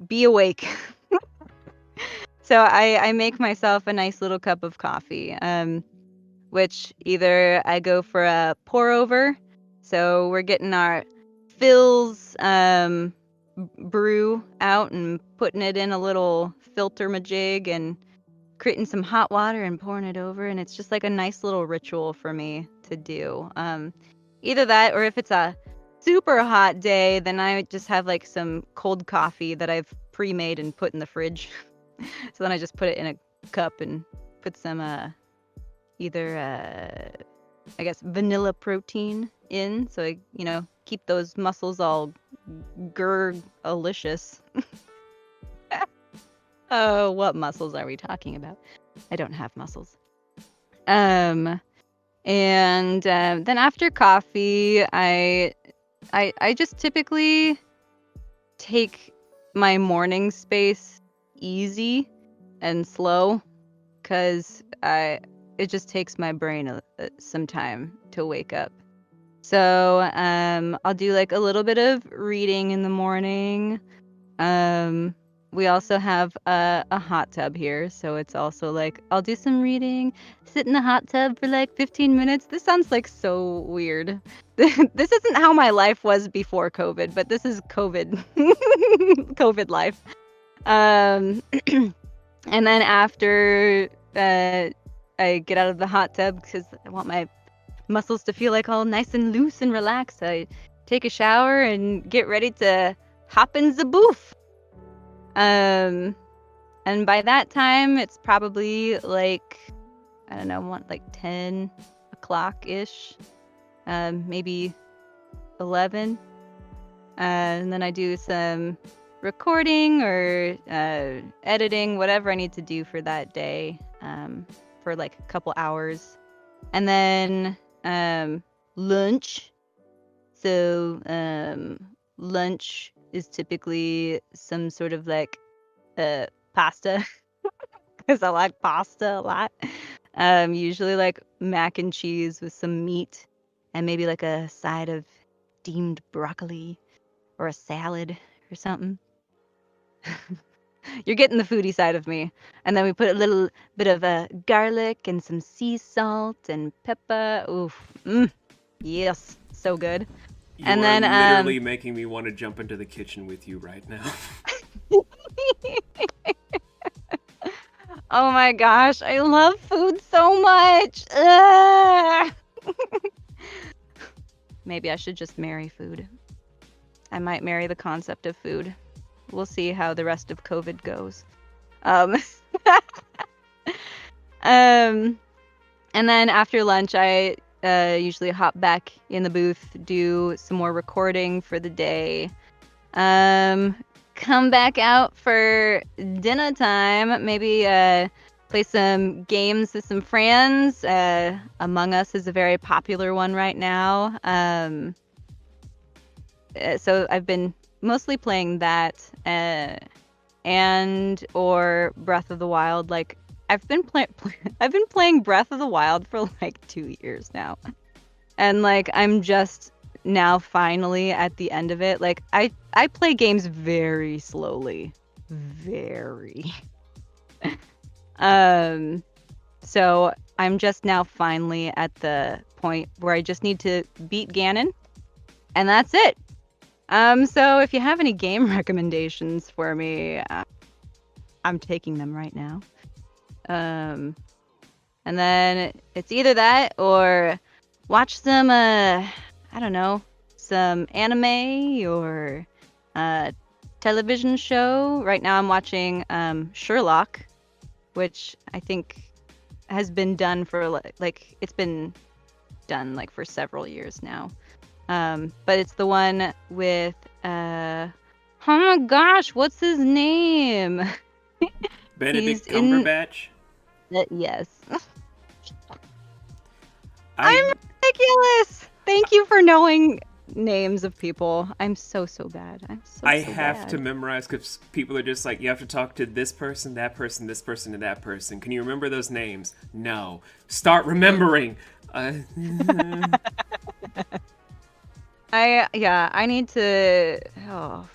B: be awake. So I make myself a nice little cup of coffee, which either I go for a pour over. So we're getting our fills brew out and putting it in a little filter majig and creating some hot water and pouring it over, and it's just like a nice little ritual for me to do. Either that, or if it's a super hot day, then I just have like some cold coffee that I've pre-made and put in the fridge. So then I just put it in a cup and put some either I guess vanilla protein in, so I keep those muscles all gurgalicious. Oh, what muscles are we talking about? I don't have muscles. And then after coffee, I just typically take my morning space easy and slow, because it just takes my brain some time to wake up. So I'll do like a little bit of reading in the morning. We also have a hot tub here, so it's also like I'll do some reading, sit in the hot tub for like 15 minutes. This sounds like so weird. This isn't how my life was before COVID, but this is COVID COVID life. And then after I get out of the hot tub because I want my muscles to feel like all nice and loose and relaxed, I take a shower and get ready to hop in the booth. And by that time, it's probably like, I don't know, like 10 o'clock ish, maybe 11. And then I do some recording or editing, whatever I need to do for that day, for like a couple hours. And then lunch. So lunch is typically some sort of like pasta, because I like pasta a lot. Usually like mac and cheese with some meat and maybe like a side of steamed broccoli or a salad or something. You're getting the foodie side of me. And then we put a little bit of garlic and some sea salt and pepper. Oof. Yes. So good.
A: You
B: and
A: are
B: then
A: literally making me want to jump into the kitchen with you right now.
B: Oh my gosh, I love food so much. Ugh. Maybe I should just marry food. I might marry the concept of food. We'll see how the rest of COVID goes. And then after lunch, I usually hop back in the booth, do some more recording for the day. Come back out for dinner time. Maybe play some games with some friends. Among Us is a very popular one right now. So I've been mostly playing that, and or Breath of the Wild. Like I've been playing Breath of the Wild for like 2 years now, and like I'm just now finally at the end of it. Like I play games very slowly, very. So I'm just now finally at the point where I just need to beat Ganon, and that's it. So if you have any game recommendations for me, I'm taking them right now. And then it's either that or watch some, I don't know, some anime or television show. Right now I'm watching Sherlock, which I think has been done for like it's been done like for several years now. But it's the one with oh my gosh, what's his name?
A: Benedict Cumberbatch?
B: Yes. I'm ridiculous. Thank you for knowing names of people. I'm so bad.
A: I have to memorize because people are just like, you have to talk to this person, this person, and that person. Can you remember those names? No. Start remembering.
B: I need to. Oh,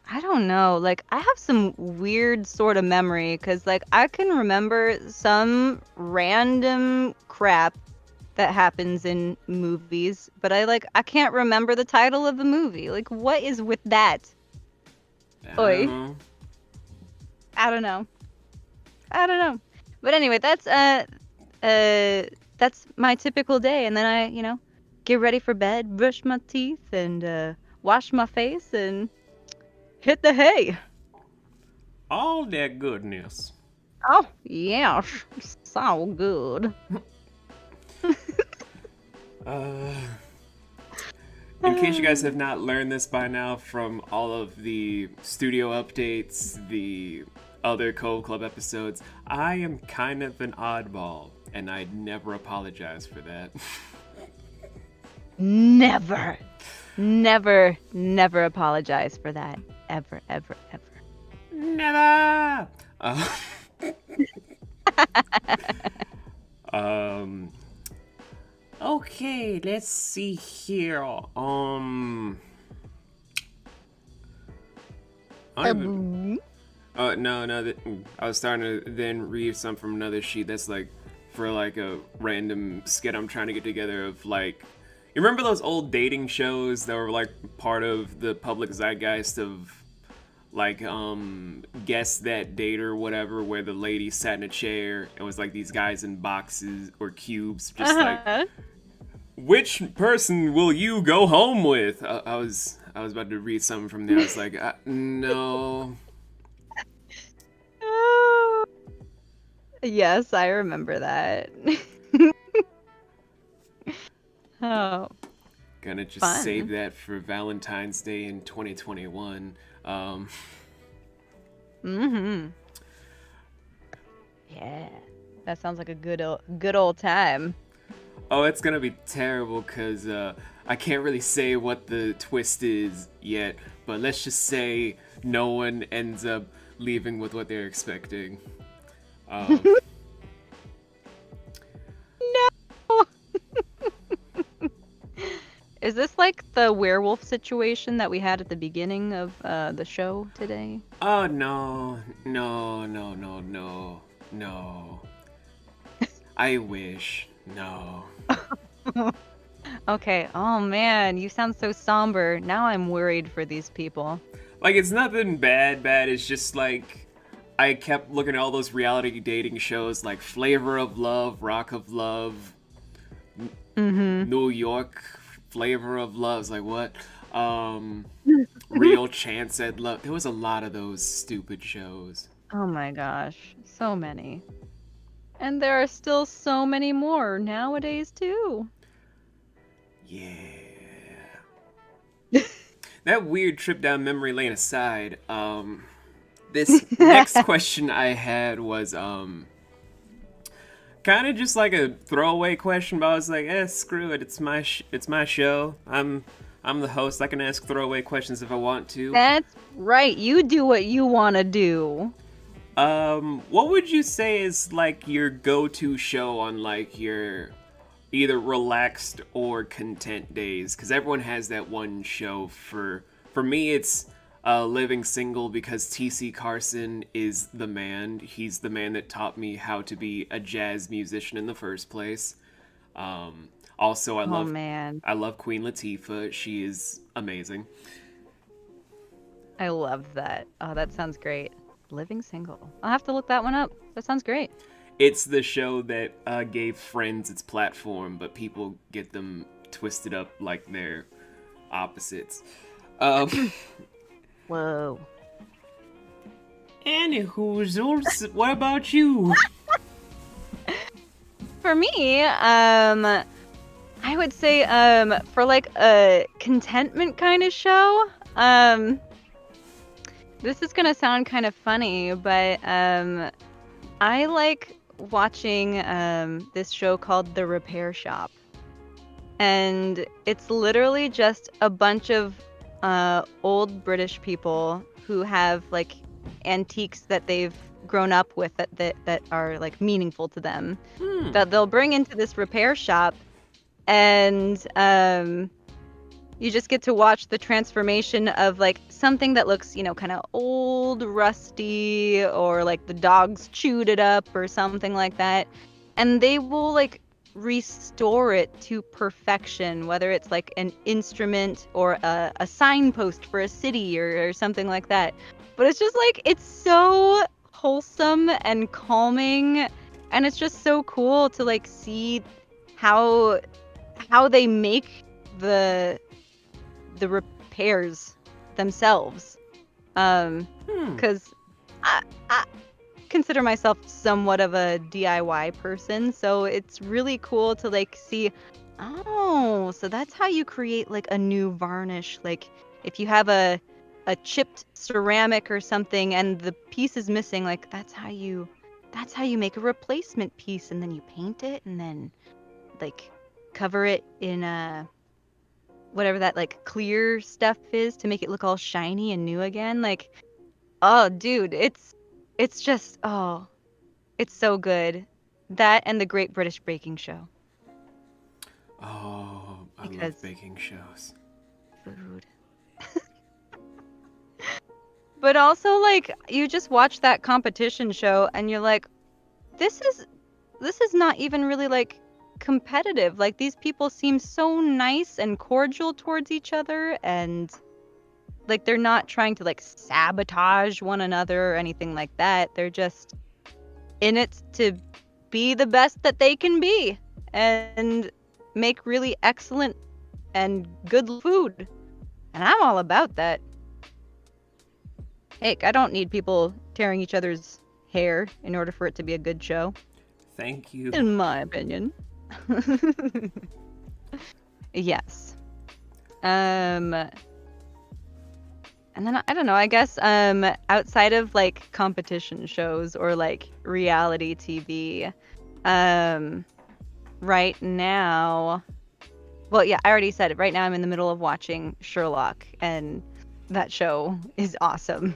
B: I don't know. Like, I have some weird sort of memory because, like, I can remember some random crap that happens in movies, but I can't remember the title of the movie. Like, what is with that?
A: I don't
B: Oi,
A: know.
B: I don't know. I don't know. But anyway, that's my typical day, and then I, get ready for bed, brush my teeth, and wash my face, and hit the hay.
A: All that goodness.
B: Oh, yeah, so good.
A: Uh, in case you guys have not learned this by now from all of the studio updates, the other Cove Club episodes, I am kind of an oddball, and I'd never apologize for that.
B: Never, never, never apologize for that. Ever, ever, ever.
A: Never! Um. Okay, let's see here. I don't even. No. I was starting to then read some from another sheet that's like for like a random skit I'm trying to get together of like. You remember those old dating shows that were like part of the public zeitgeist of like guess that date or whatever, where the lady sat in a chair and was like these guys in boxes or cubes just like
B: Uh-huh.
A: which person will you go home with? I was about to read something from there. I was like, no.
B: Oh, yes, I remember that. Oh,
A: Gonna just save
B: fun.
A: that for Valentine's Day in 2021. Um,
B: Mm-hmm. Yeah. That sounds like a good old time.
A: oh, it's gonna be terrible because I can't really say what the twist is yet, but let's just say no one ends up leaving with what they're expecting. Um,
B: No. Is this like the werewolf situation that we had at the beginning of the show today?
A: oh no. I wish. No.
B: Okay. Oh man, you sound so somber. Now I'm worried for these people.
A: Like, it's nothing bad. It's just like I kept looking at all those reality dating shows like Flavor of Love, Rock of Love,
B: Mm-hmm.
A: New York Flavor of Love. It's like, what? Real Chance at Love. There was a lot of those stupid shows.
B: Oh my gosh, so many. And there are still so many more nowadays too.
A: Yeah. That weird trip down memory lane aside, this next question I had was kind of just like a throwaway question, but I was like, screw it, it's my show. I'm the host. I can ask throwaway questions if I want to.
B: That's right. You do what you want to do.
A: What would you say is like your go-to show on like your either relaxed or content days? Because everyone has that one show. For me, it's Living Single because T.C. Carson is the man. He's the man that taught me how to be a jazz musician in the first place. Also,
B: Oh man,
A: I love Queen Latifah. She is amazing.
B: I love that. Oh, that sounds great. Living Single. I'll have to look that one up. That sounds great.
A: It's the show that gave Friends its platform, but people get them twisted up like they're opposites. Um,
B: Whoa.
A: Anywho, what about you?
B: For me, I would say for like a contentment kind of show, this is gonna sound kind of funny, but I like watching this show called The Repair Shop. And it's literally just a bunch of old British people who have like antiques that they've grown up with that are like meaningful to them that they'll bring into this repair shop, and You just get to watch the transformation of like something that looks, kind of old, rusty, or like the dogs chewed it up or something like that. And they will like restore it to perfection, whether it's like an instrument or a signpost for a city or something like that. But it's just like, it's so wholesome and calming. And it's just so cool to like see how they make the repairs themselves. Because I consider myself somewhat of a DIY person, so it's really cool to like see, oh, so that's how you create like a new varnish. Like if you have a chipped ceramic or something and the piece is missing, like that's how you make a replacement piece, and then you paint it and then like cover it in whatever that like clear stuff is to make it look all shiny and new again. Like, oh dude, it's just, oh, it's so good. That and the Great British Baking Show.
A: Oh, I love
B: Because
A: baking shows.
B: food. But also like you just watch that competition show and you're like, this is not even really like competitive. Like these people seem so nice and cordial towards each other, and like they're not trying to like sabotage one another or anything like that. They're just in it to be the best that they can be and make really excellent and good food. And I'm all about that. Heck, I don't need people tearing each other's hair in order for it to be a good show,
A: Thank you.
B: in my opinion. Yes. And then I don't know, I guess outside of like competition shows or like reality TV, right now, well, yeah, I already said it. Right now I'm in the middle of watching Sherlock, and that show is awesome.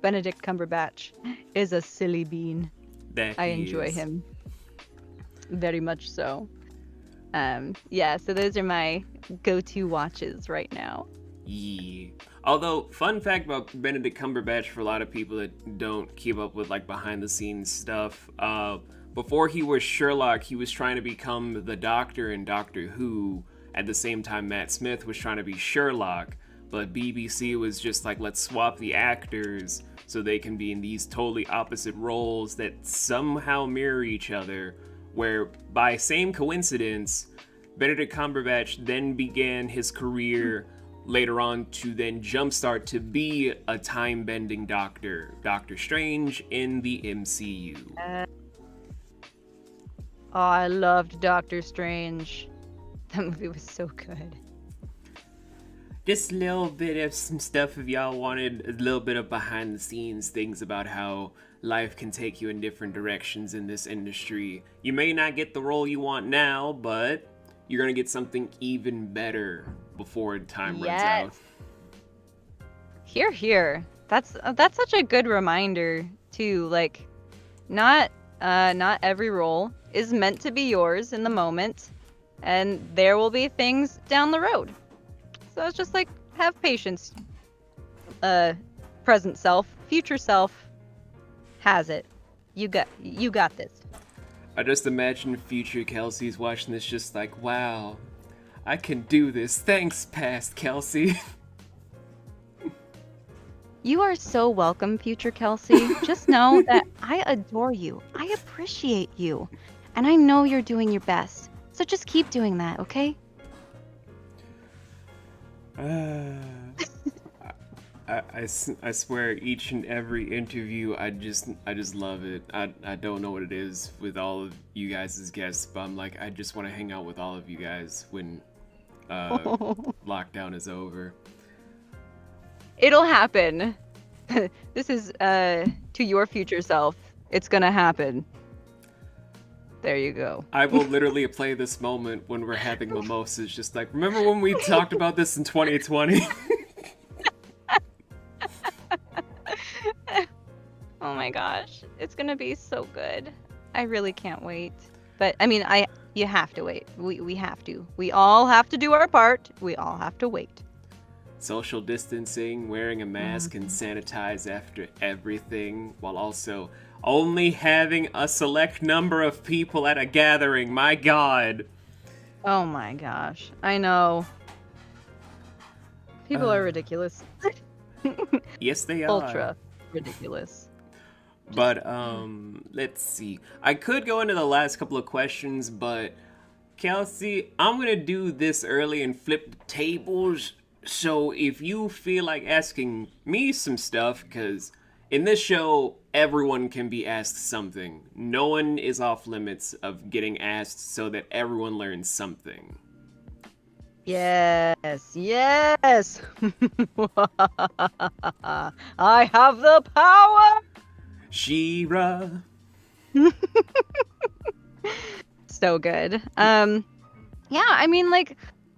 B: Benedict Cumberbatch is a silly bean.
A: That
B: I
A: he
B: enjoy
A: is.
B: him very much so. Yeah, so those are my go-to watches right now.
A: Yeah. Although, fun fact about Benedict Cumberbatch for a lot of people that don't keep up with like behind the scenes stuff, before he was Sherlock, he was trying to become the Doctor in Doctor Who. At the same time, Matt Smith was trying to be Sherlock, but BBC was just like, let's swap the actors so they can be in these totally opposite roles that somehow mirror each other. Where, by same coincidence, Benedict Cumberbatch then began his career later on to then jumpstart to be a time-bending doctor, Doctor Strange in the MCU.
B: Oh, I loved Doctor Strange. That movie was so good.
A: Just a little bit of some stuff if y'all wanted a little bit of behind the scenes things about how life can take you in different directions in this industry. You may not get the role you want now, but you're gonna get something even better before time runs out.
B: Here, here. That's such a good reminder too. Like, not every role is meant to be yours in the moment, and there will be things down the road. So it's just like, have patience. Present self, future self has it. You got this.
A: I just imagine future Kelseys watching this just like, wow, I can do this. Thanks, past Kelsey.
B: You are so welcome, future Kelsey. Just know that I adore you. I appreciate you. And I know you're doing your best. So just keep doing that, okay?
A: I swear, each and every interview, I just love it. I don't know what it is with all of you guys as guests, but I'm like, I just want to hang out with all of you guys when lockdown is over.
B: It'll happen. This is to your future self. It's gonna happen. There you go.
A: I will literally play this moment when we're having mimosas, just like, remember when we talked about this in 2020?
B: Oh my gosh, it's gonna be so good. I really can't wait. But I mean, I You have to wait. We have to. We all have to do our part. We all have to wait.
A: Social distancing, wearing a mask, and sanitize after everything, while also only having a select number of people at a gathering. My God.
B: Oh my gosh. I know. People are ridiculous.
A: Yes, they are.
B: Ultra ridiculous.
A: But let's see. I could go into the last couple of questions, but Kelsey, I'm gonna do this early and flip the tables. So if you feel like asking me some stuff, because in this show everyone can be asked something. No one is off limits of getting asked, so that everyone learns something.
B: Yes, yes. I have the power.
A: She-Ra.
B: So good. Yeah, I mean, like,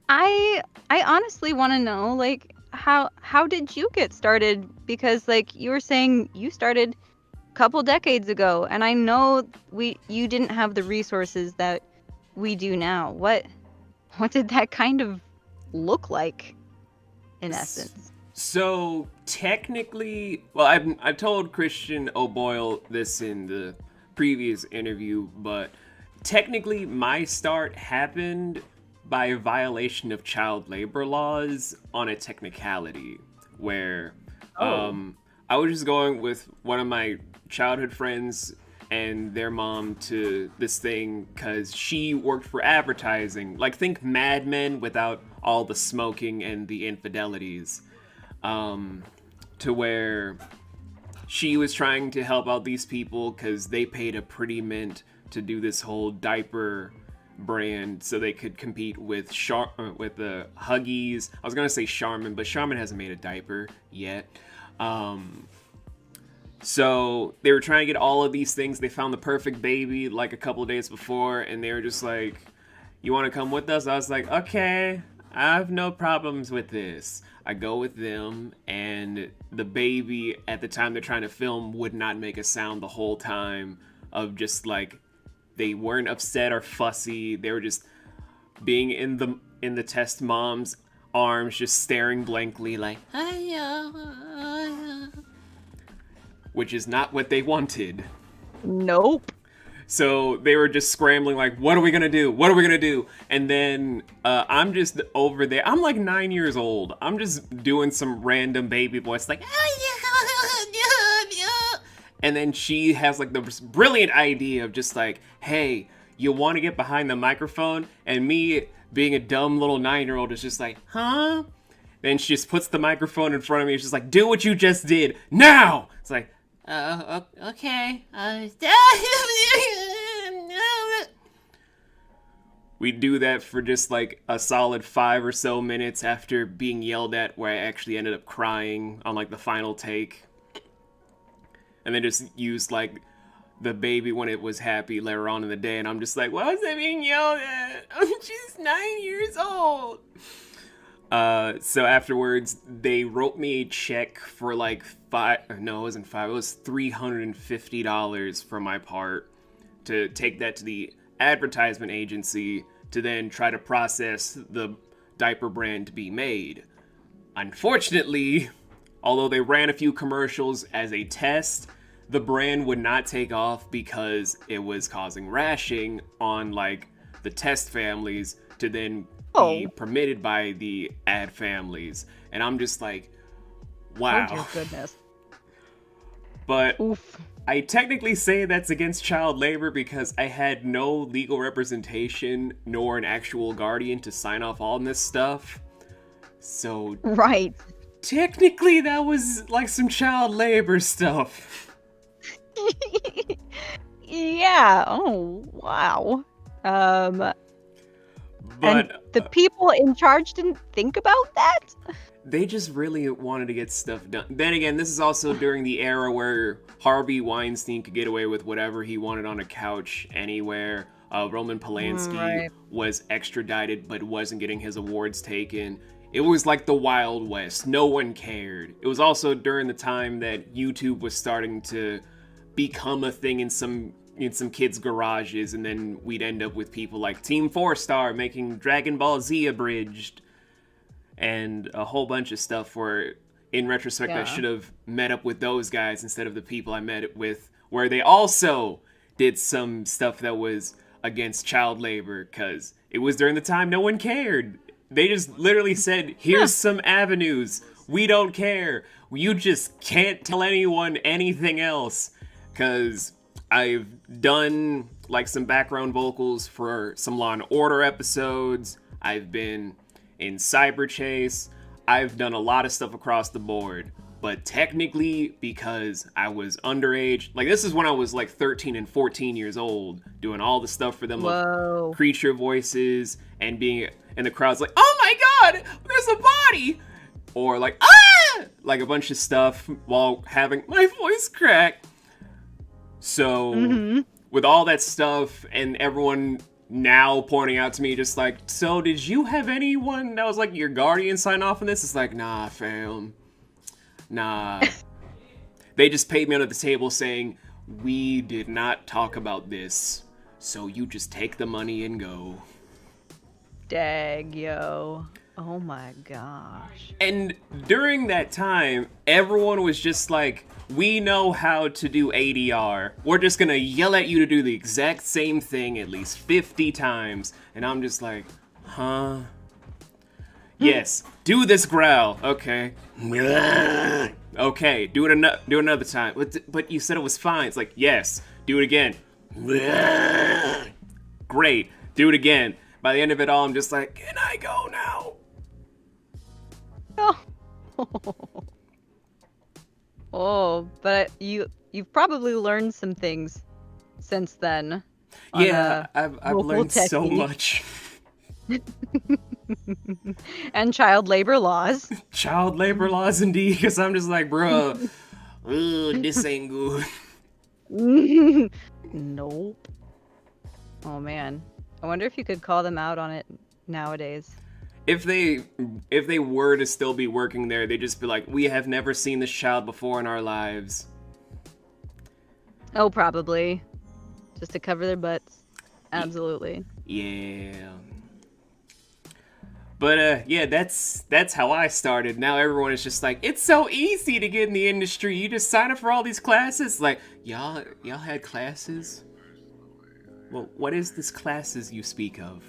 B: I honestly want to know, like, how did you get started? Because, like, you were saying you started a couple decades ago, and I know you didn't have the resources that we do now. What did that kind of look like, in essence?
A: So technically, well, I told Christian O'Boyle this in the previous interview, but technically my start happened by a violation of child labor laws on a technicality where I was just going with one of my childhood friends and their mom to this thing because she worked for advertising. Like, think Mad Men without all the smoking and the infidelities. To where she was trying to help out these people because they paid a pretty mint to do this whole diaper brand so they could compete with the Huggies. I was gonna say Charmin, but Charmin hasn't made a diaper yet. So they were trying to get all of these things. They found the perfect baby like a couple of days before, and they were just like, "You want to come with us?" I was like, "Okay, I have no problems with this." I go with them, and the baby at the time they're trying to film would not make a sound the whole time. Of just like, they weren't upset or fussy. They were just being in the test mom's arms, just staring blankly like, which is not what they wanted.
B: Nope.
A: So they were just scrambling like, what are we gonna do? What are we gonna do? And then I'm just over there. I'm like 9 years old. I'm just doing some random baby voice like, and then she has like the brilliant idea of just like, hey, you want to get behind the microphone? And me, being a dumb little 9-year-old, is just like, huh? Then she just puts the microphone in front of me. It's just like, do what you just did now. It's like, okay. We do that for just like a solid 5 or so minutes after being yelled at, where I actually ended up crying on like the final take. And then just used like the baby when it was happy later on in the day, and I'm just like, why was I being yelled at? I'm just 9 years old. So afterwards, they wrote me a check for like it wasn't five, it was $350 for my part to take that to the advertisement agency to then try to process the diaper brand to be made. Unfortunately, although they ran a few commercials as a test, the brand would not take off because it was causing rashing on like the test families to then be permitted by the ad families. And I'm just like, wow.
B: Oh, dear goodness.
A: But
B: Oof.
A: I technically say that's against child labor because I had no legal representation nor an actual guardian to sign off on this stuff. So
B: Right.
A: technically that was like some child labor stuff.
B: Yeah. Oh, wow.
A: But
B: and the people in charge didn't think about that?
A: they just really wanted to get stuff done. Then again, this is also during the era where Harvey Weinstein could get away with whatever he wanted on a couch anywhere. Roman Polanski was extradited but wasn't getting his awards taken. It was like the Wild West. No one cared. It was also during the time that YouTube was starting to become a thing in some in some kids' garages, and then we'd end up with people like Team 4-Star making Dragon Ball Z abridged, and a whole bunch of stuff where, in retrospect, I should have met up with those guys instead of the people I met with, where they also did some stuff that was against child labor, because it was during the time no one cared. They just literally said, here's some avenues. We don't care. You just can't tell anyone anything else. Because I've done like some background vocals for some Law and Order episodes. I've been in Cyber Chase. I've done a lot of stuff across the board. But technically, because I was underage, like this is when I was like 13 and 14 years old, doing all the stuff for them, like creature voices, and being in the crowd's like, oh my god, there's a body! Or like, ah! Like a bunch of stuff while having my voice crack. So, with all that stuff and everyone now pointing out to me just like, so did you have anyone that was like your guardian sign off on this? It's like, nah, fam. Nah. They just paid me under the table saying, we did not talk about this, so you just take the money and go.
B: Dag, yo. Oh my gosh.
A: And during that time, everyone was just like, we know how to do ADR. We're just gonna yell at you to do the exact same thing at least 50 times. And I'm just like, huh? Yes, do this growl. Okay. Okay, do it another time. But you said it was fine. It's like, yes, do it again. Great, do it again. By the end of it all, I'm just like, can I go now?
B: Oh, but you've probably learned some things since then.
A: Yeah, I've learned so much.
B: And child labor laws.
A: Child labor laws, indeed, because I'm just like, bruh, this ain't good.
B: Nope. Oh man, I wonder if you could call them out on it nowadays.
A: If they were to still be working there, they'd just be like, we have never seen this child before in our lives.
B: Oh, probably. Just to cover their butts. Absolutely.
A: Yeah. But yeah, that's how I started. Now everyone is just like, it's so easy to get in the industry. You just sign up for all these classes. Like, y'all had classes? Well, what is this classes you speak of?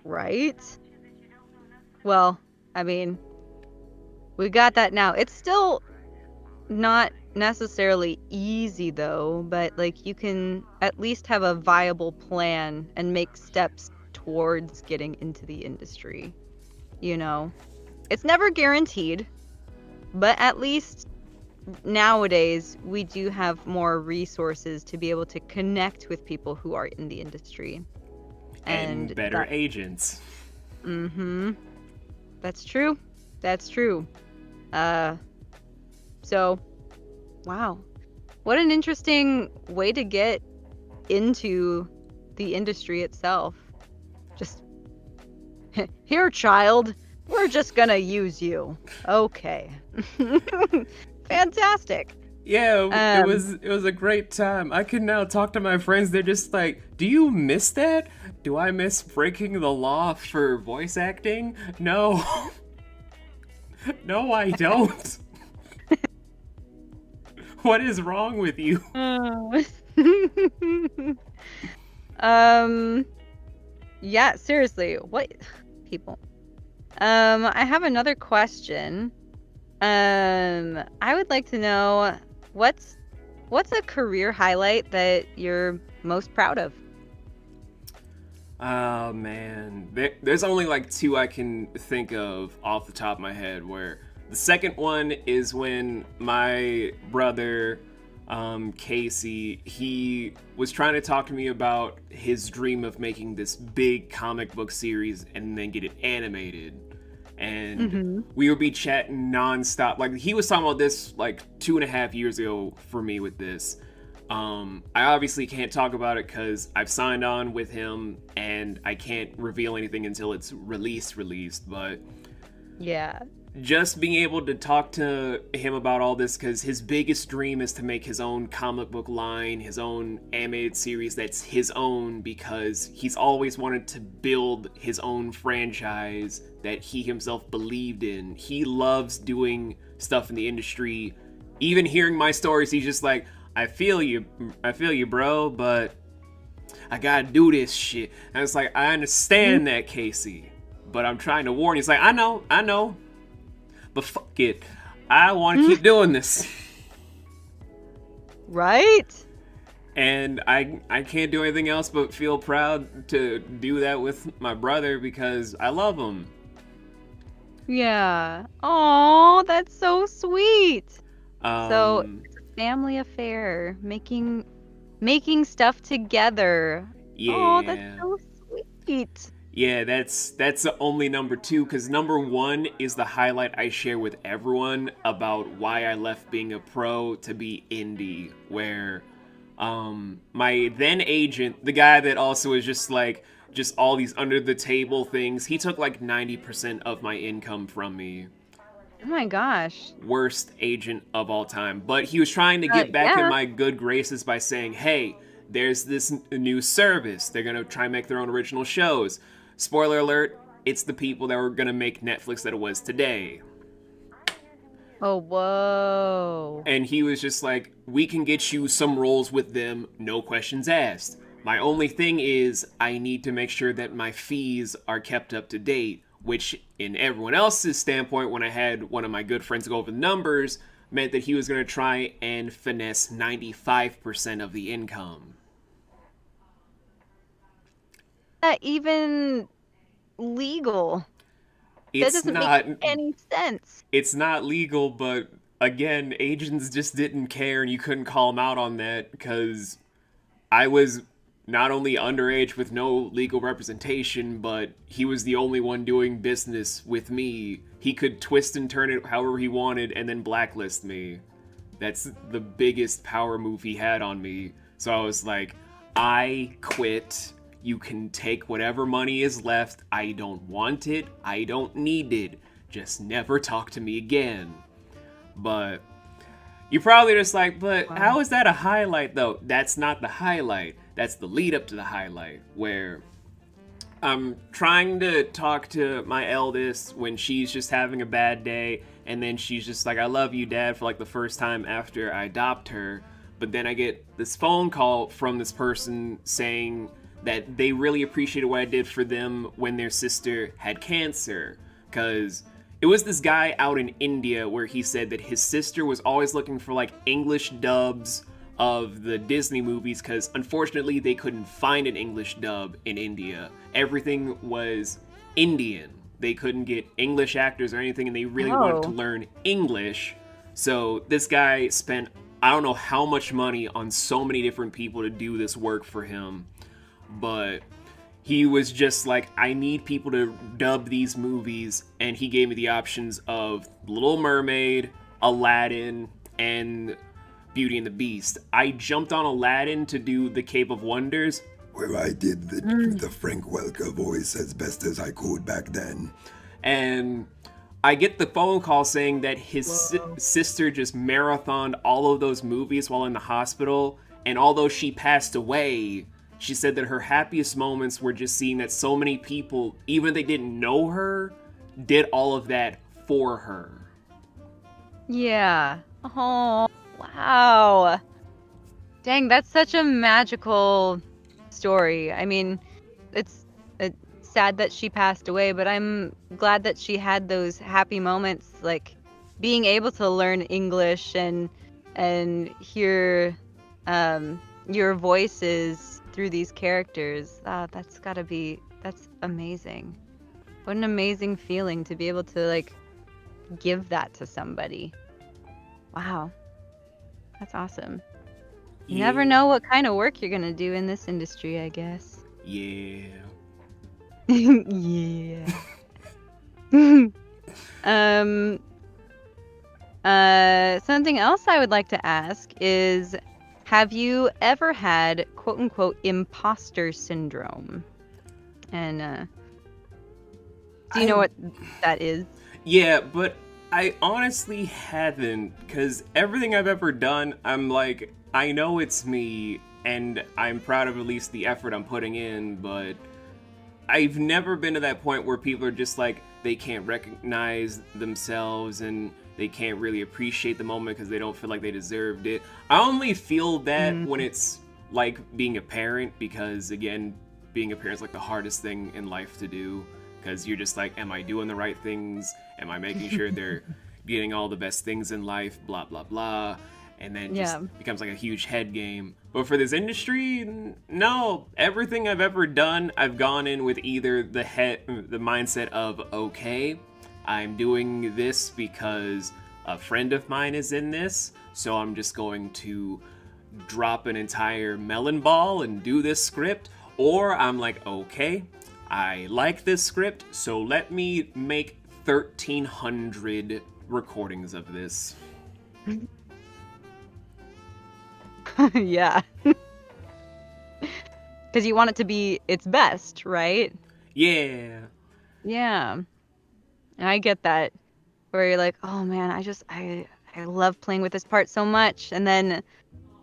B: Right? Well, I mean, we got that now. It's still not necessarily easy though, but like you can at least have a viable plan and make steps towards getting into the industry. You know, it's never guaranteed, but at least nowadays we do have more resources to be able to connect with people who are in the industry.
A: And better agents.
B: Mm-hmm. That's true. That's true. So, wow. What an interesting way to get into the industry itself. Just, here, child, we're just gonna use you. Okay. Fantastic.
A: Yeah, it was a great time. I can now talk to my friends. They're just like, do you miss that? Do I miss breaking the law for voice acting? No. No, I don't. What is wrong with you?
B: Yeah, seriously, what people? I have another question. I would like to know what's a career highlight that you're most proud of?
A: Oh man, there's only like two I can think of off the top of my head. Where the second one is when my brother, Casey, he was trying to talk to me about his dream of making this big comic book series and then get it animated. And we would be chatting nonstop. Like, he was talking about this like 2.5 years ago for me with this. I obviously can't talk about it because I've signed on with him and I can't reveal anything until it's released. But
B: Yeah.
A: Just being able to talk to him about all this, because his biggest dream is to make his own comic book line, his own animated series that's his own, because he's always wanted to build his own franchise that he himself believed in. He loves doing stuff in the industry. Even hearing my stories, he's just like, I feel you, bro, but I gotta do this shit. And it's like, I understand that, Casey, but I'm trying to warn you. It's like, I know, but fuck it, I want to keep doing this.
B: Right?
A: And I can't do anything else but feel proud to do that with my brother because I love him.
B: Yeah. Oh, that's so sweet. So
A: Um,
B: it's a family affair, making stuff together. Oh, that's
A: yeah.
B: so sweet.
A: Yeah, that's only number two, because number one is the highlight I share with everyone about why I left being a pro to be indie, where my then agent, the guy that also is just all these under the table things, he took like 90% of my income from me.
B: Oh my gosh.
A: Worst agent of all time. But he was trying to get back in
B: Yeah.
A: my good graces by saying, hey, there's this new service. They're going to try and make their own original shows. Spoiler alert, it's the people that were going to make Netflix that it was today.
B: Oh, whoa.
A: And he was just like, we can get you some roles with them, no questions asked. My only thing is, I need to make sure that my fees are kept up to date, which, in everyone else's standpoint, when I had one of my good friends go over the numbers, meant that he was going to try and finesse 95% of the income.
B: That even legal? That
A: It's
B: doesn't make
A: not
B: any sense.
A: it's not legal, but again, agents just didn't care and you couldn't call them out on that because I was not only underage with no legal representation, but he was the only one doing business with me. He could twist and turn it however he wanted and then blacklist me. That's the biggest power move he had on me. So I was like, I quit. You can take whatever money is left. I don't want it. I don't need it. Just never talk to me again. But you're probably just like, but how is that a highlight though? That's not the highlight. That's the lead up to the highlight, where I'm trying to talk to my eldest when she's just having a bad day, and then she's just like, I love you, Dad, for like the first time after I adopt her. But then I get this phone call from this person saying that they really appreciated what I did for them when their sister had cancer. Because it was this guy out in India where he said that his sister was always looking for like English dubs of the Disney movies because unfortunately they couldn't find an English dub in India. Everything was Indian. They couldn't get English actors or anything, and they really wanted to learn English. So this guy spent I don't know how much money on so many different people to do this work for him, but he was just like, I need people to dub these movies, and he gave me the options of Little Mermaid, Aladdin, and Beauty and the Beast. I jumped on Aladdin to do the Cape of Wonders,
C: where I did the Frank Welker voice as best as I could back then.
A: and I get the phone call saying that his sister just marathoned all of those movies while in the hospital, and although she passed away, she said that her happiest moments were just seeing that so many people, even if they didn't know her, did all of that for her.
B: Yeah. Oh, wow. Dang, that's such a magical story. I mean, it's sad that she passed away, but I'm glad that she had those happy moments, like being able to learn English and hear your voices through these characters. That's amazing. What an amazing feeling to be able to like give that to somebody. Wow. That's awesome. You never know what kind of work you're gonna do in this industry, I guess.
A: Yeah.
B: Yeah. Something else I would like to ask is, have you ever had quote unquote imposter syndrome? And Do you know what that is?
A: Yeah, but I honestly haven't, because everything I've ever done, I'm like, I know it's me, and I'm proud of at least the effort I'm putting in, but I've never been to that point where people are just like, they can't recognize themselves and they can't really appreciate the moment because they don't feel like they deserved it. I only feel that when it's like being a parent, because again, being a parent is like the hardest thing in life to do, because you're just like, am I doing the right things? Am I making sure they're getting all the best things in life? Blah, blah, blah. And then it just becomes like a huge head game. But for this industry, no. Everything I've ever done, I've gone in with either the mindset of, okay, I'm doing this because a friend of mine is in this, so I'm just going to drop an entire melon ball and do this script. Or I'm like, okay, I like this script, so let me make 1,300 recordings of this.
B: Yeah. Because you want it to be its best, right?
A: Yeah.
B: Yeah. I get that. Where you're like, oh man, I love playing with this part so much. And then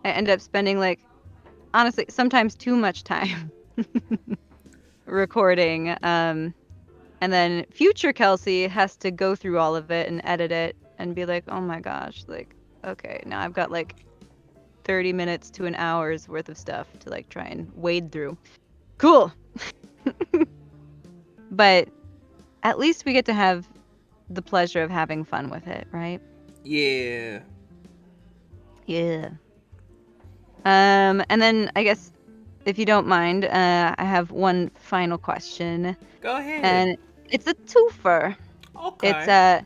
B: I end up spending like, honestly, sometimes too much time recording. And then future Kelsey has to go through all of it and edit it and be like, oh my gosh, like, okay, now I've got like 30 minutes to an hour's worth of stuff to like try and wade through. Cool. But at least we get to have the pleasure of having fun with it, right?
A: Yeah.
B: Yeah. And then I guess if you don't mind, I have one final question.
A: Go ahead.
B: And it's a twofer.
A: Okay.
B: It's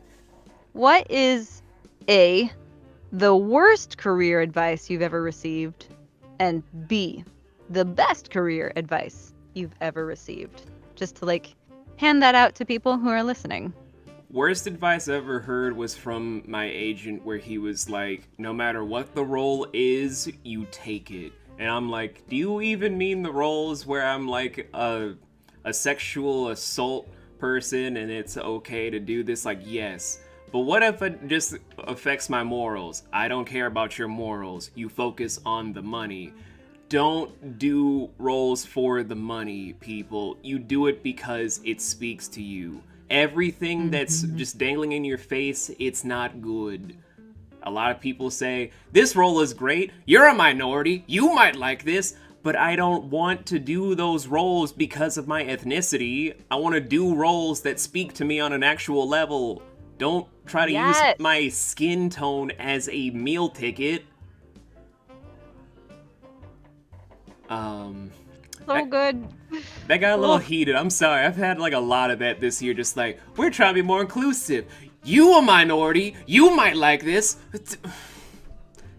B: what is the worst career advice you've ever received, and B, the best career advice you've ever received? Just to like hand that out to people who are listening.
A: Worst advice I ever heard was from my agent, where he was like, no matter what the role is, you take it. And I'm like, do you even mean the roles where I'm like a sexual assault person and it's okay to do this? Like, yes. But what if it just affects my morals? I don't care about your morals. You focus on the money. Don't do roles for the money, people. You do it because it speaks to you. Everything that's just dangling in your face, it's not good. A lot of people say, this role is great, you're a minority, you might like this, but I don't want to do those roles because of my ethnicity. I want to do roles that speak to me on an actual level. Don't try to use my skin tone as a meal ticket.
B: So good.
A: That got a little heated. I'm sorry. I've had like a lot of that this year. Just like, we're trying to be more inclusive. You a minority. You might like this.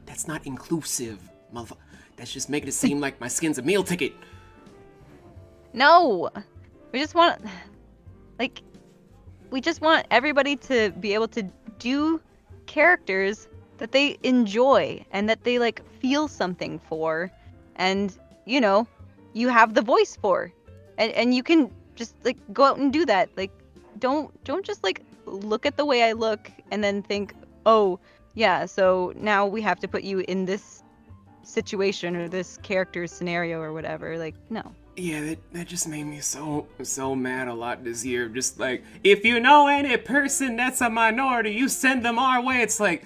A: That's not inclusive, motherfucker. That's just making it seem like my skin's a meal ticket.
B: No. We just want everybody to be able to do characters that they enjoy and that they like feel something for, and you know, you have the voice for, and you can just like go out and do that. Like, don't just like look at the way I look and then think, oh yeah, so now we have to put you in this situation or this character scenario or whatever. Like, no.
A: Yeah, that just made me so mad a lot this year. Just like, if you know any person that's a minority, you send them our way. It's like,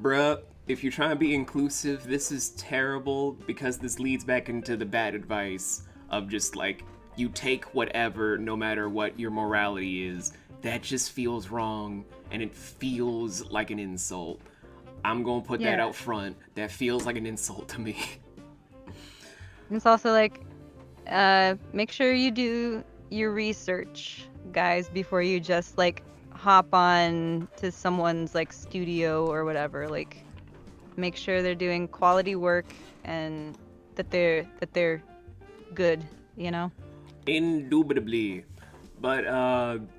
A: bruh, if you're trying to be inclusive, this is terrible, because this leads back into the bad advice of just like, you take whatever, no matter what your morality is. That just feels wrong, and it feels like an insult. I'm gonna put that out front. That feels like an insult to me.
B: It's also like, make sure you do your research, guys, before you just like hop on to someone's like studio or whatever. Like, make sure they're doing quality work and that they're good, you know?
A: Indubitably. But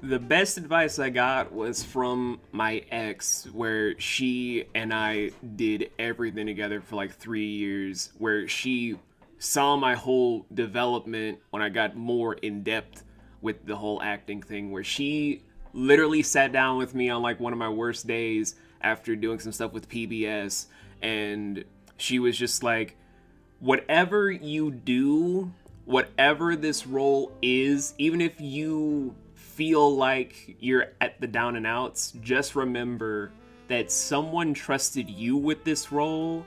A: the best advice I got was from my ex, where she and I did everything together for like 3 years, where she saw my whole development when I got more in depth with the whole acting thing, where she literally sat down with me on like one of my worst days after doing some stuff with PBS, and she was just like, whatever you do, whatever this role is, even if you feel like you're at the down and outs, just remember that someone trusted you with this role,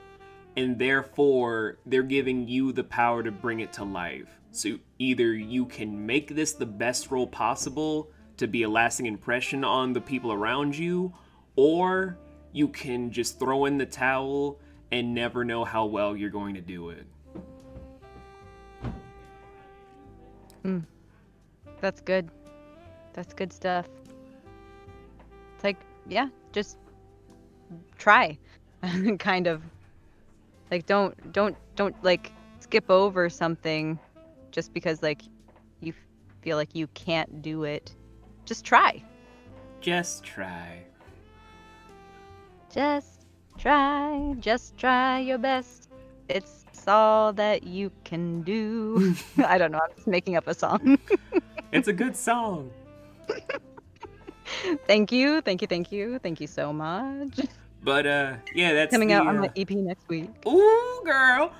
A: and therefore they're giving you the power to bring it to life. So either you can make this the best role possible to be a lasting impression on the people around you, or you can just throw in the towel and never know how well you're going to do it.
B: That's good. That's good stuff. It's like, yeah, just try. Kind of. Like, don't like skip over something just because like you feel like you can't do it. Just try.
A: Just try.
B: Just try your best. It's all that you can do. I don't know, I'm just making up a song.
A: It's a good song.
B: Thank you so much.
A: But yeah, that's
B: Coming out on my EP next week.
A: Ooh, girl.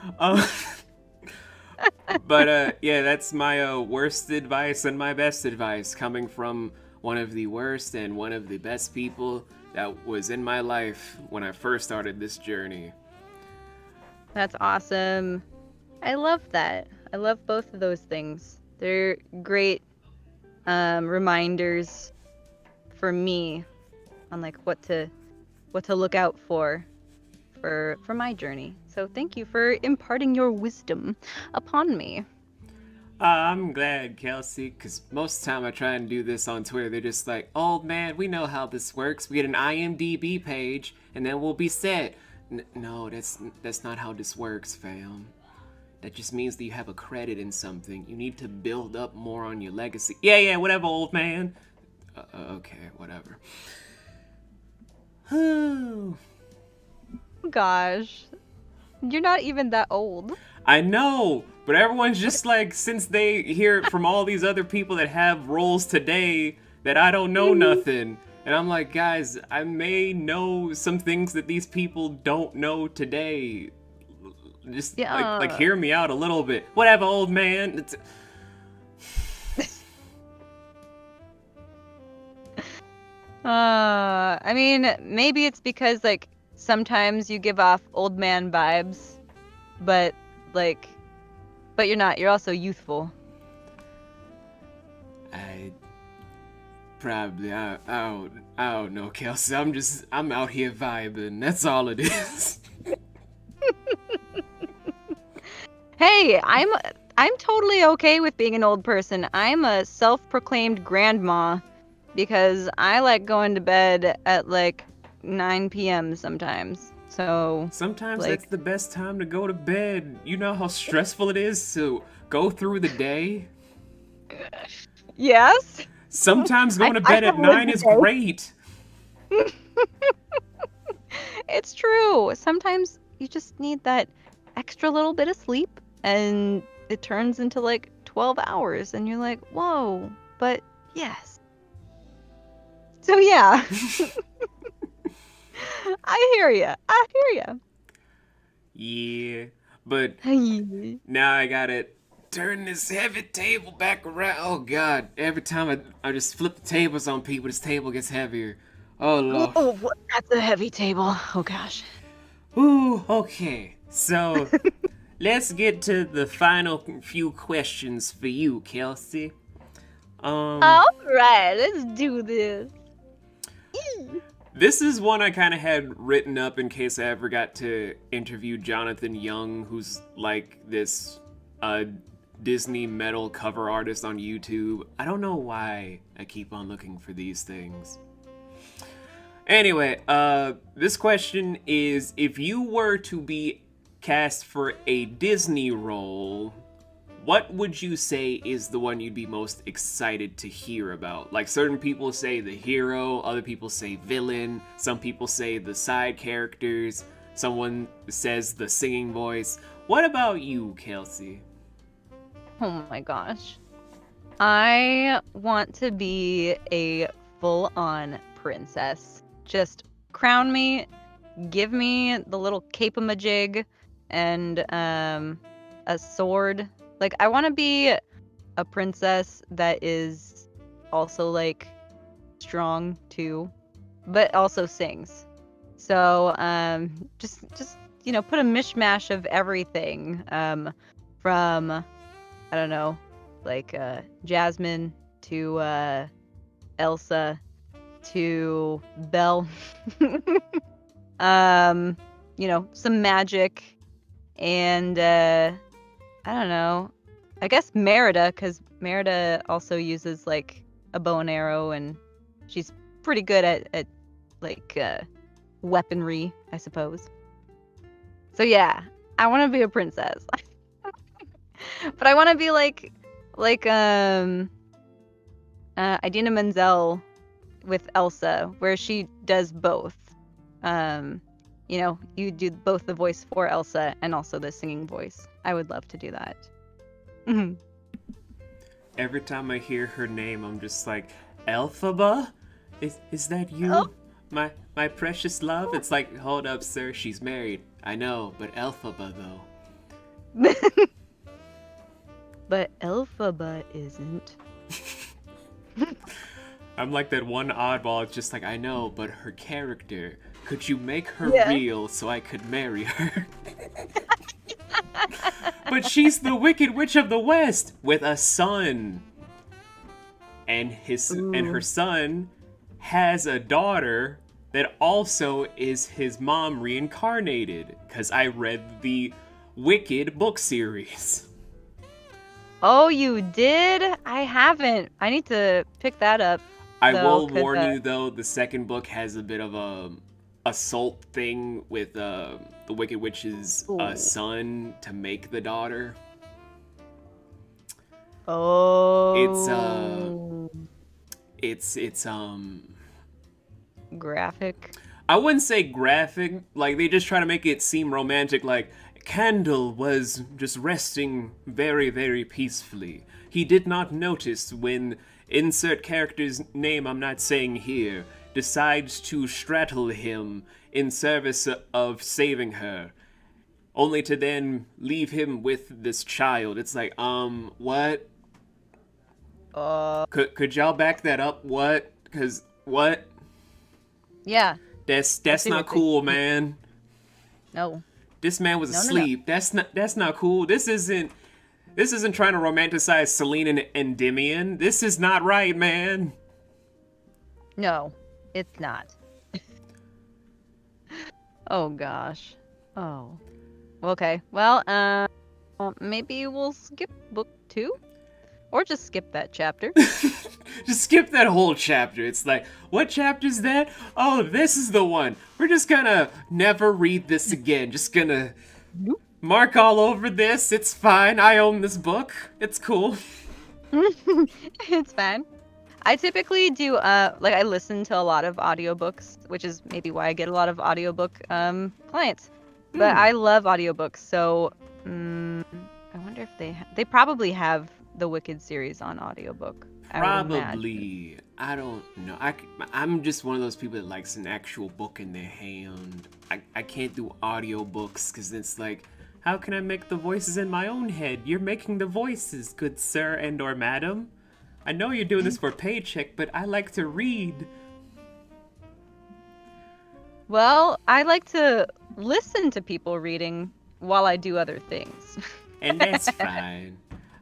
A: But yeah, that's my worst advice and my best advice, coming from one of the worst and one of the best people that was in my life when I first started this journey.
B: That's awesome. I love that. I love both of those things. They're great reminders for me on like what to look out for my journey. So thank you for imparting your wisdom upon me.
A: I'm glad, Kelsey, because most of the time I try and do this on Twitter, they're just like, oh man, we know how this works. We get an IMDb page, and then we'll be set. No, that's not how this works, fam. That just means that you have a credit in something. You need to build up more on your legacy. Yeah, whatever, old man. Okay, whatever.
B: Gosh, you're not even that old.
A: I know, but everyone's just like, since they hear it from all these other people that have roles today, that I don't know nothing. And I'm like, guys, I may know some things that these people don't know today. Just like hear me out a little bit. Whatever, old man.
B: I mean, maybe it's because like sometimes you give off old man vibes, but you're not. You're also youthful.
A: I don't know, Kelsey. I'm out here vibing. That's all it is.
B: Hey, I'm totally okay with being an old person. I'm a self-proclaimed grandma because I like going to bed at like 9 p.m. sometimes. So
A: sometimes that's the best time to go to bed. You know how stressful it is to go through the day?
B: Yes.
A: Sometimes going to bed at 9 is great.
B: It's true. Sometimes you just need that extra little bit of sleep and it turns into like 12 hours and you're like, whoa, but yes. So yeah. I hear ya.
A: Yeah, but now I gotta turn this heavy table back around. Oh god, every time I just flip the tables on people, this table gets heavier. Oh lord.
B: Oh, that's a heavy table. Oh gosh.
A: Ooh, okay. So, let's get to the final few questions for you, Kelsey.
B: Alright, let's do this.
A: This is one I kind of had written up in case I ever got to interview Jonathan Young, who's like this Disney metal cover artist on YouTube. I don't know why I keep on looking for these things. Anyway, this question is, if you were to be cast for a Disney role, what would you say is the one you'd be most excited to hear about? Like, certain people say the hero, other people say villain, some people say the side characters, someone says the singing voice. What about you, Kelsey?
B: Oh my gosh. I want to be a full-on princess. Just crown me, give me the little cape-a-majig, and a sword. Like, I want to be a princess that is also like strong too, but also sings. So just put a mishmash of everything. From I don't know, like Jasmine to Elsa to Belle. Some magic and I don't know. I guess Merida, because Merida also uses like a bow and arrow, and she's pretty good at like weaponry, I suppose. So yeah, I want to be a princess, but I want to be like Idina Menzel with Elsa, where she does both. You do both the voice for Elsa and also the singing voice. I would love to do that.
A: Every time I hear her name, I'm just like, Elphaba? Is that you?
B: Oh.
A: My precious love? It's like, hold up, sir, she's married. I know, but Elphaba, though.
B: But Elphaba isn't.
A: I'm like that one oddball, it's just like, I know, but her character, could you make her real so I could marry her? But she's the Wicked Witch of the West with a son. And her son has a daughter that also is his mom reincarnated. Because I read the Wicked book series.
B: Oh, you did? I haven't. I need to pick that up.
A: I will warn you, though, the second book has a bit of a assault thing with the Wicked Witch's son to make the daughter.
B: Oh.
A: It's
B: graphic.
A: I wouldn't say graphic. Like, they just try to make it seem romantic. Like, Candle was just resting very, very peacefully. He did not notice when insert character's name I'm not saying here decides to straddle him in service of saving her, only to then leave him with this child. It's like, what? Could y'all back that up? What? Cause what?
B: Yeah.
A: That's not cool, man.
B: No.
A: This man was asleep. No. That's not cool. This isn't trying to romanticize Celine and Endymion. This is not right, man.
B: No, it's not. Oh gosh. Oh. Okay. Well, maybe we'll skip book 2, or just skip that chapter.
A: Just skip that whole chapter. It's like, what chapter's that? Oh, this is the one. We're just gonna never read this again. Just gonna mark all over this. It's fine. I own this book. It's cool.
B: It's fine. I typically do I listen to a lot of audiobooks, which is maybe why I get a lot of audiobook clients. But I love audiobooks, so I wonder if they probably have the Wicked series on audiobook.
A: Probably. I don't know. I'm just one of those people that likes an actual book in their hand. I can't do audiobooks because it's like, how can I make the voices in my own head? You're making the voices, good sir and or madam. I know you're doing this for a paycheck, but I like to read.
B: Well, I like to listen to people reading while I do other things.
A: And that's fine.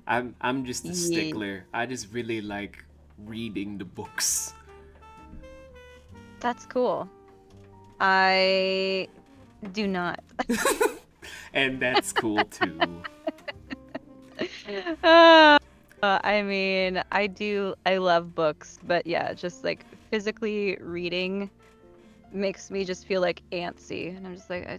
A: I'm just a stickler. I just really like reading the books.
B: That's cool. I do not.
A: And that's cool too.
B: I mean, I love books, but yeah, just like physically reading makes me just feel like antsy. And I'm just like, I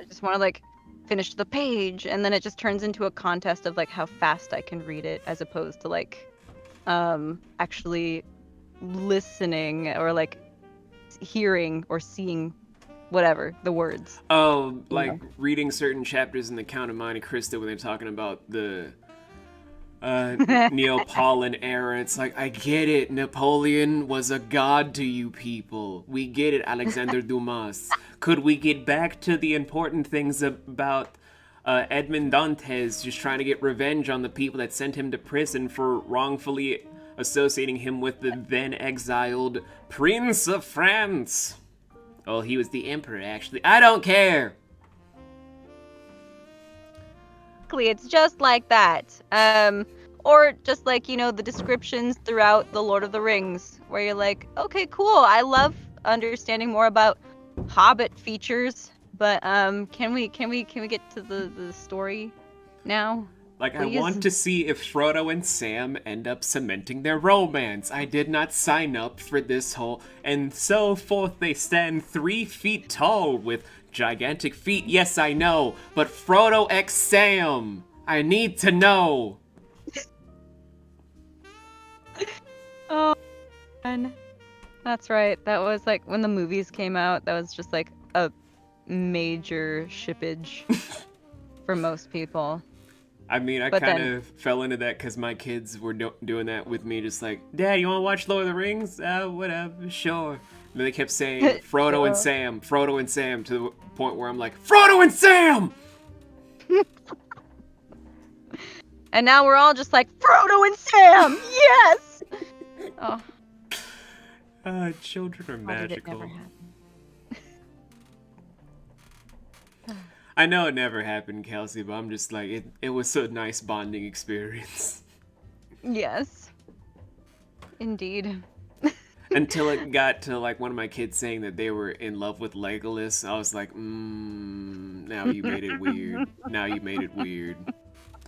B: just want to like finish the page, and then it just turns into a contest of like how fast I can read it, as opposed to like actually listening or like hearing or seeing whatever the words.
A: Oh, like reading certain chapters in the Count of Monte Cristo when they're talking about the Neapolitan era. It's like, I get it. Napoleon was a god to you people. We get it, Alexander Dumas. Could we get back to the important things about Edmond Dantes just trying to get revenge on the people that sent him to prison for wrongfully associating him with the then exiled Prince of France? Oh, he was the emperor, actually. I don't care.
B: It's just like that. Or just like, the descriptions throughout The Lord of the Rings, where you're like, okay, cool. I love understanding more about Hobbit features, but can we get to the story now?
A: Like,
B: Please?
A: I want to see if Frodo and Sam end up cementing their romance. I did not sign up for this whole... And so forth they stand 3 feet tall with gigantic feet. Yes, I know, but Frodo x Sam. I need to know.
B: Oh, man. That's right. That was like when the movies came out. That was just like a major shippage for most people.
A: I mean, I kind of fell into that because my kids were doing that with me, just like, Dad, you want to watch Lord of the Rings? Whatever, sure. And then they kept saying Frodo and Sam, Frodo and Sam, to the point where I'm like, Frodo and Sam!
B: And now we're all just like, Frodo and Sam! Yes! Oh.
A: Children are
B: Why did it
A: magical.
B: never happen?
A: I know it never happened, Kelsey, but I'm just like, it was a nice bonding experience.
B: Yes. Indeed.
A: Until it got to like one of my kids saying that they were in love with Legolas, I was like, now you made it weird. Now you made it weird.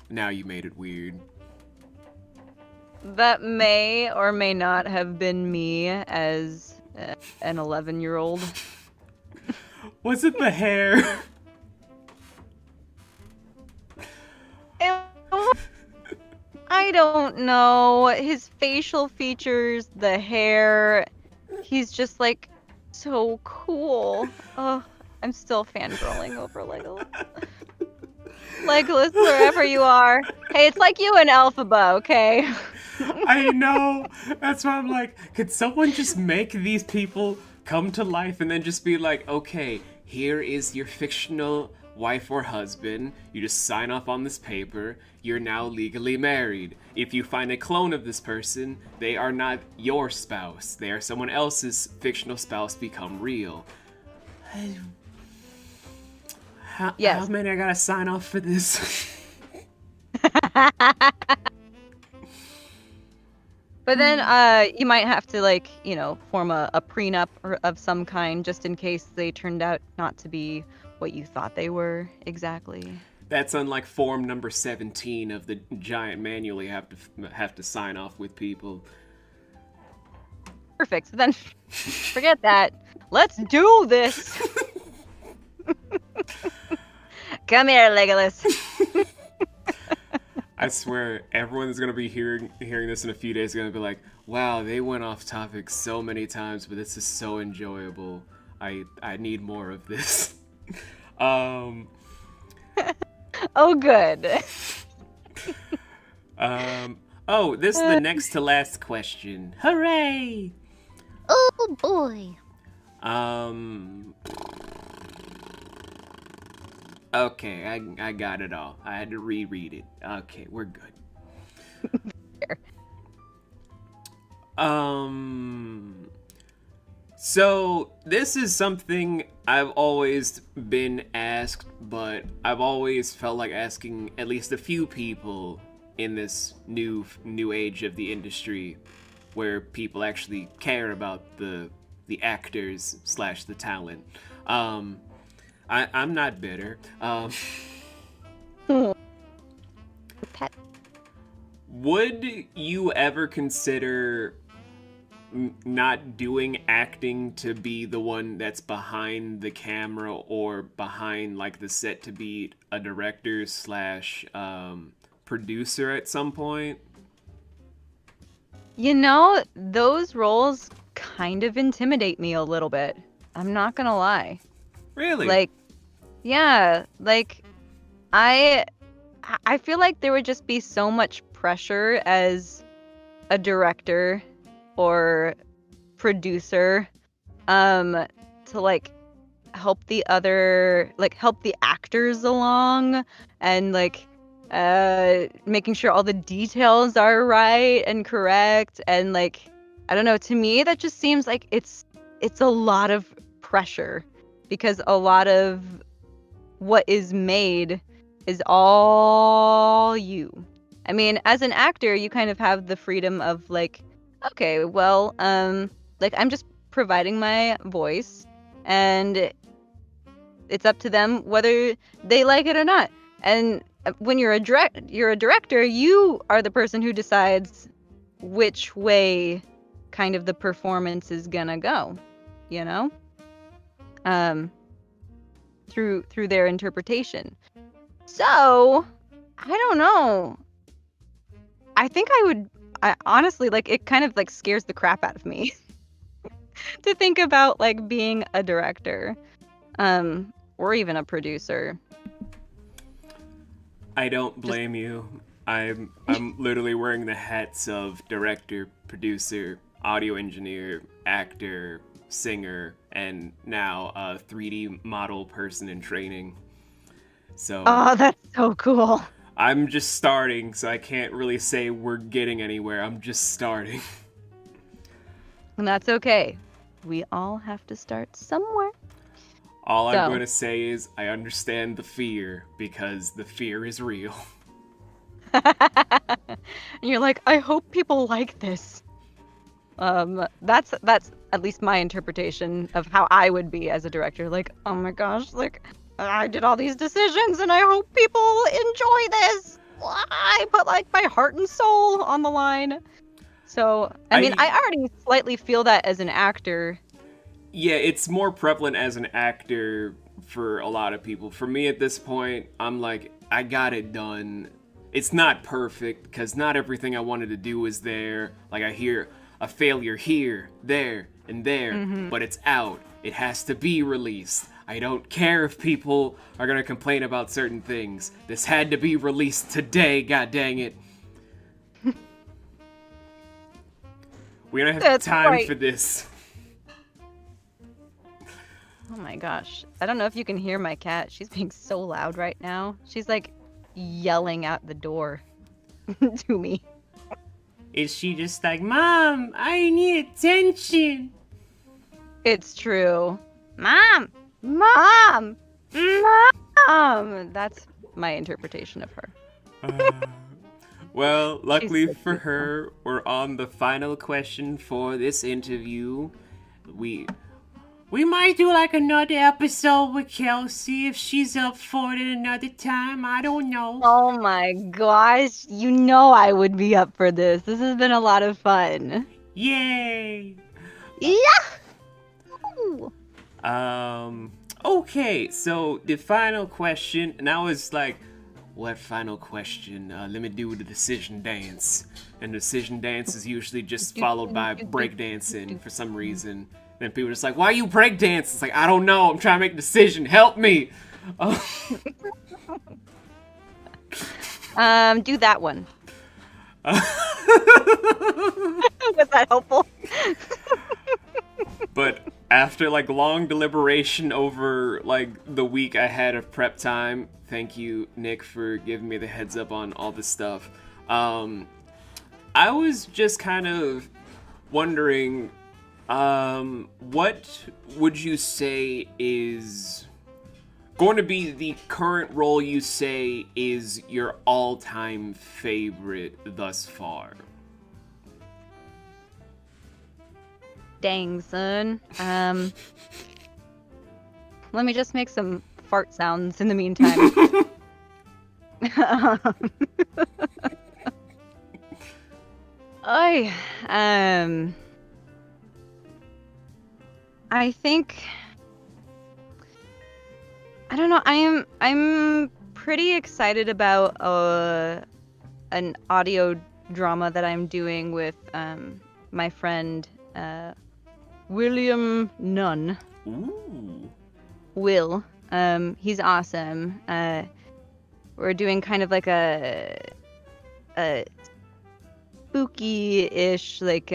A: Now you made it weird.
B: That may or may not have been me as an 11-year-old.
A: Was it the hair?
B: I don't know. His facial features, the hair, he's just like so cool. Oh, I'm still fangirling over Legolas. Legolas, wherever you are. Hey, it's like you and Elphaba, okay?
A: I know. That's why I'm like, could someone just make these people come to life and then just be like, okay, here is your fictional wife or husband. You just sign off on this paper. You're now legally married. If you find a clone of this person, they are not your spouse. They are someone else's fictional spouse become real. How many I gotta sign off for this?
B: But then you might have to, like, form a prenup of some kind just in case they turned out not to be what you thought they were exactly.
A: That's on like form number 17 of the giant manual you have to sign off with people.
B: Perfect. So then forget that. Let's do this. Come here, Legolas.
A: I swear, everyone's gonna be hearing this in a few days. Gonna be like, "Wow, they went off topic so many times, but this is so enjoyable. I need more of this."
B: Oh, good.
A: Oh, this is the next to last question. Hooray!
B: Oh boy.
A: Okay, I got it all. I had to reread it. Okay, we're good. So this is something I've always been asked, but I've always felt like asking at least a few people in this new age of the industry, where people actually care about the actors / the talent. I'm not bitter. Would you ever consider not doing acting to be the one that's behind the camera or behind like the set, to be a director / producer at some point?
B: Those roles kind of intimidate me a little bit. I'm not gonna lie.
A: Really?
B: Like, yeah, like I feel like there would just be so much pressure as a director or producer to like help the actors along and like making sure all the details are right and correct, and like I don't know, to me that just seems like it's a lot of pressure, because a lot of what is made is all you. I mean, as an actor, you kind of have the freedom of like, okay, well, like I'm just providing my voice, and it's up to them whether they like it or not. And when you're a director, you are the person who decides which way kind of the performance is gonna go, you know? Through their interpretation. So, I don't know. I think I honestly, like, it kind of like scares the crap out of me to think about like being a director, or even a producer.
A: I don't blame you. I'm literally wearing the hats of director, producer, audio engineer, actor, singer, and now a 3D model person in training. So
B: Oh, that's so cool.
A: I'm just starting, so I can't really say we're getting anywhere. I'm just starting.
B: And that's okay. We all have to start somewhere.
A: All I'm going to say is I understand the fear, because the fear is real.
B: And you're like, I hope people like this. That's at least my interpretation of how I would be as a director. Like, oh my gosh, like I did all these decisions and I hope people enjoy this. I put like my heart and soul on the line. So, I mean, I already slightly feel that as an actor.
A: Yeah, it's more prevalent as an actor for a lot of people. For me at this point, I'm like, I got it done. It's not perfect, because not everything I wanted to do is there. Like, I hear a failure here, there, and there, but it's out. It has to be released. I don't care if people are gonna complain about certain things. This had to be released today, god dang it. We don't have time for this.
B: Oh my gosh. I don't know if you can hear my cat. She's being so loud right now. She's like yelling out the door to me.
A: Is she just like, Mom, I need attention?
B: It's true. Mom! Mom! Mom! That's my interpretation of her.
A: Well, luckily for her, we're on the final question for this interview. We might do like another episode with Kelsey if she's up for it another time. I don't know.
B: Oh my gosh. You know I would be up for this. This has been a lot of fun.
A: Yay!
B: Yahoo!
A: Okay, so the final question, and I was like, what final question? Let me do the decision dance. And the decision dance is usually just followed by breakdancing for some reason. Then people are just like, why you breakdance? It's like, I don't know, I'm trying to make a decision, help me!
B: Do that one. Was that helpful?
A: But after like long deliberation over like the week I had of prep time, thank you, Nick, for giving me the heads up on all this stuff. I was just kind of wondering, what would you say is going to be the current role you say is your all-time favorite thus far?
B: Dang, son. Let me just make some fart sounds in the meantime. I think, I don't know, I'm pretty excited about an audio drama that I'm doing with my friend William Nunn.
A: Ooh.
B: Will. He's awesome. We're doing kind of like a a spooky-ish, like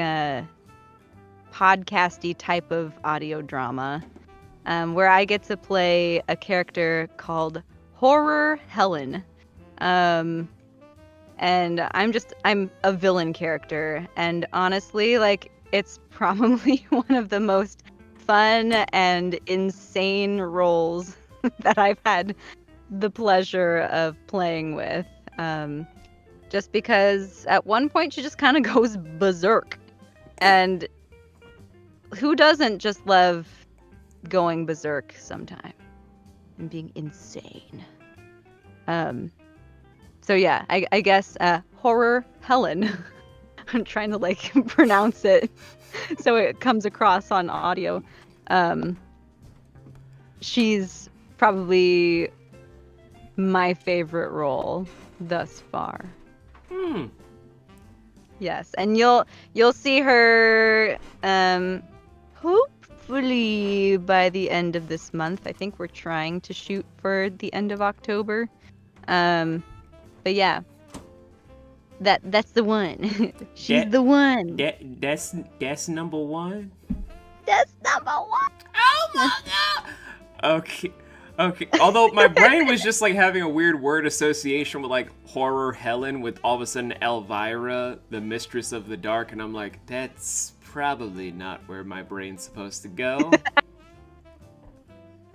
B: podcasty type of audio drama, where I get to play a character called Horror Helen. And I'm a villain character, and honestly, like, it's probably one of the most fun and insane roles that I've had the pleasure of playing with. Just because at one point she just kind of goes berserk. And who doesn't just love going berserk sometime and being insane? So yeah, I guess Horror Helen. I'm trying to like pronounce it so it comes across on audio. She's probably my favorite role thus far. Yes, and you'll see her hopefully by the end of this month. I think we're trying to shoot for the end of October. But yeah, that's the one. She's the one.
A: That's number one.
B: That's number one.
A: Oh my god. Okay. Although my brain was just like having a weird word association with like Horror Helen with all of a sudden Elvira, the Mistress of the Dark, and I'm like, that's probably not where my brain's supposed to go.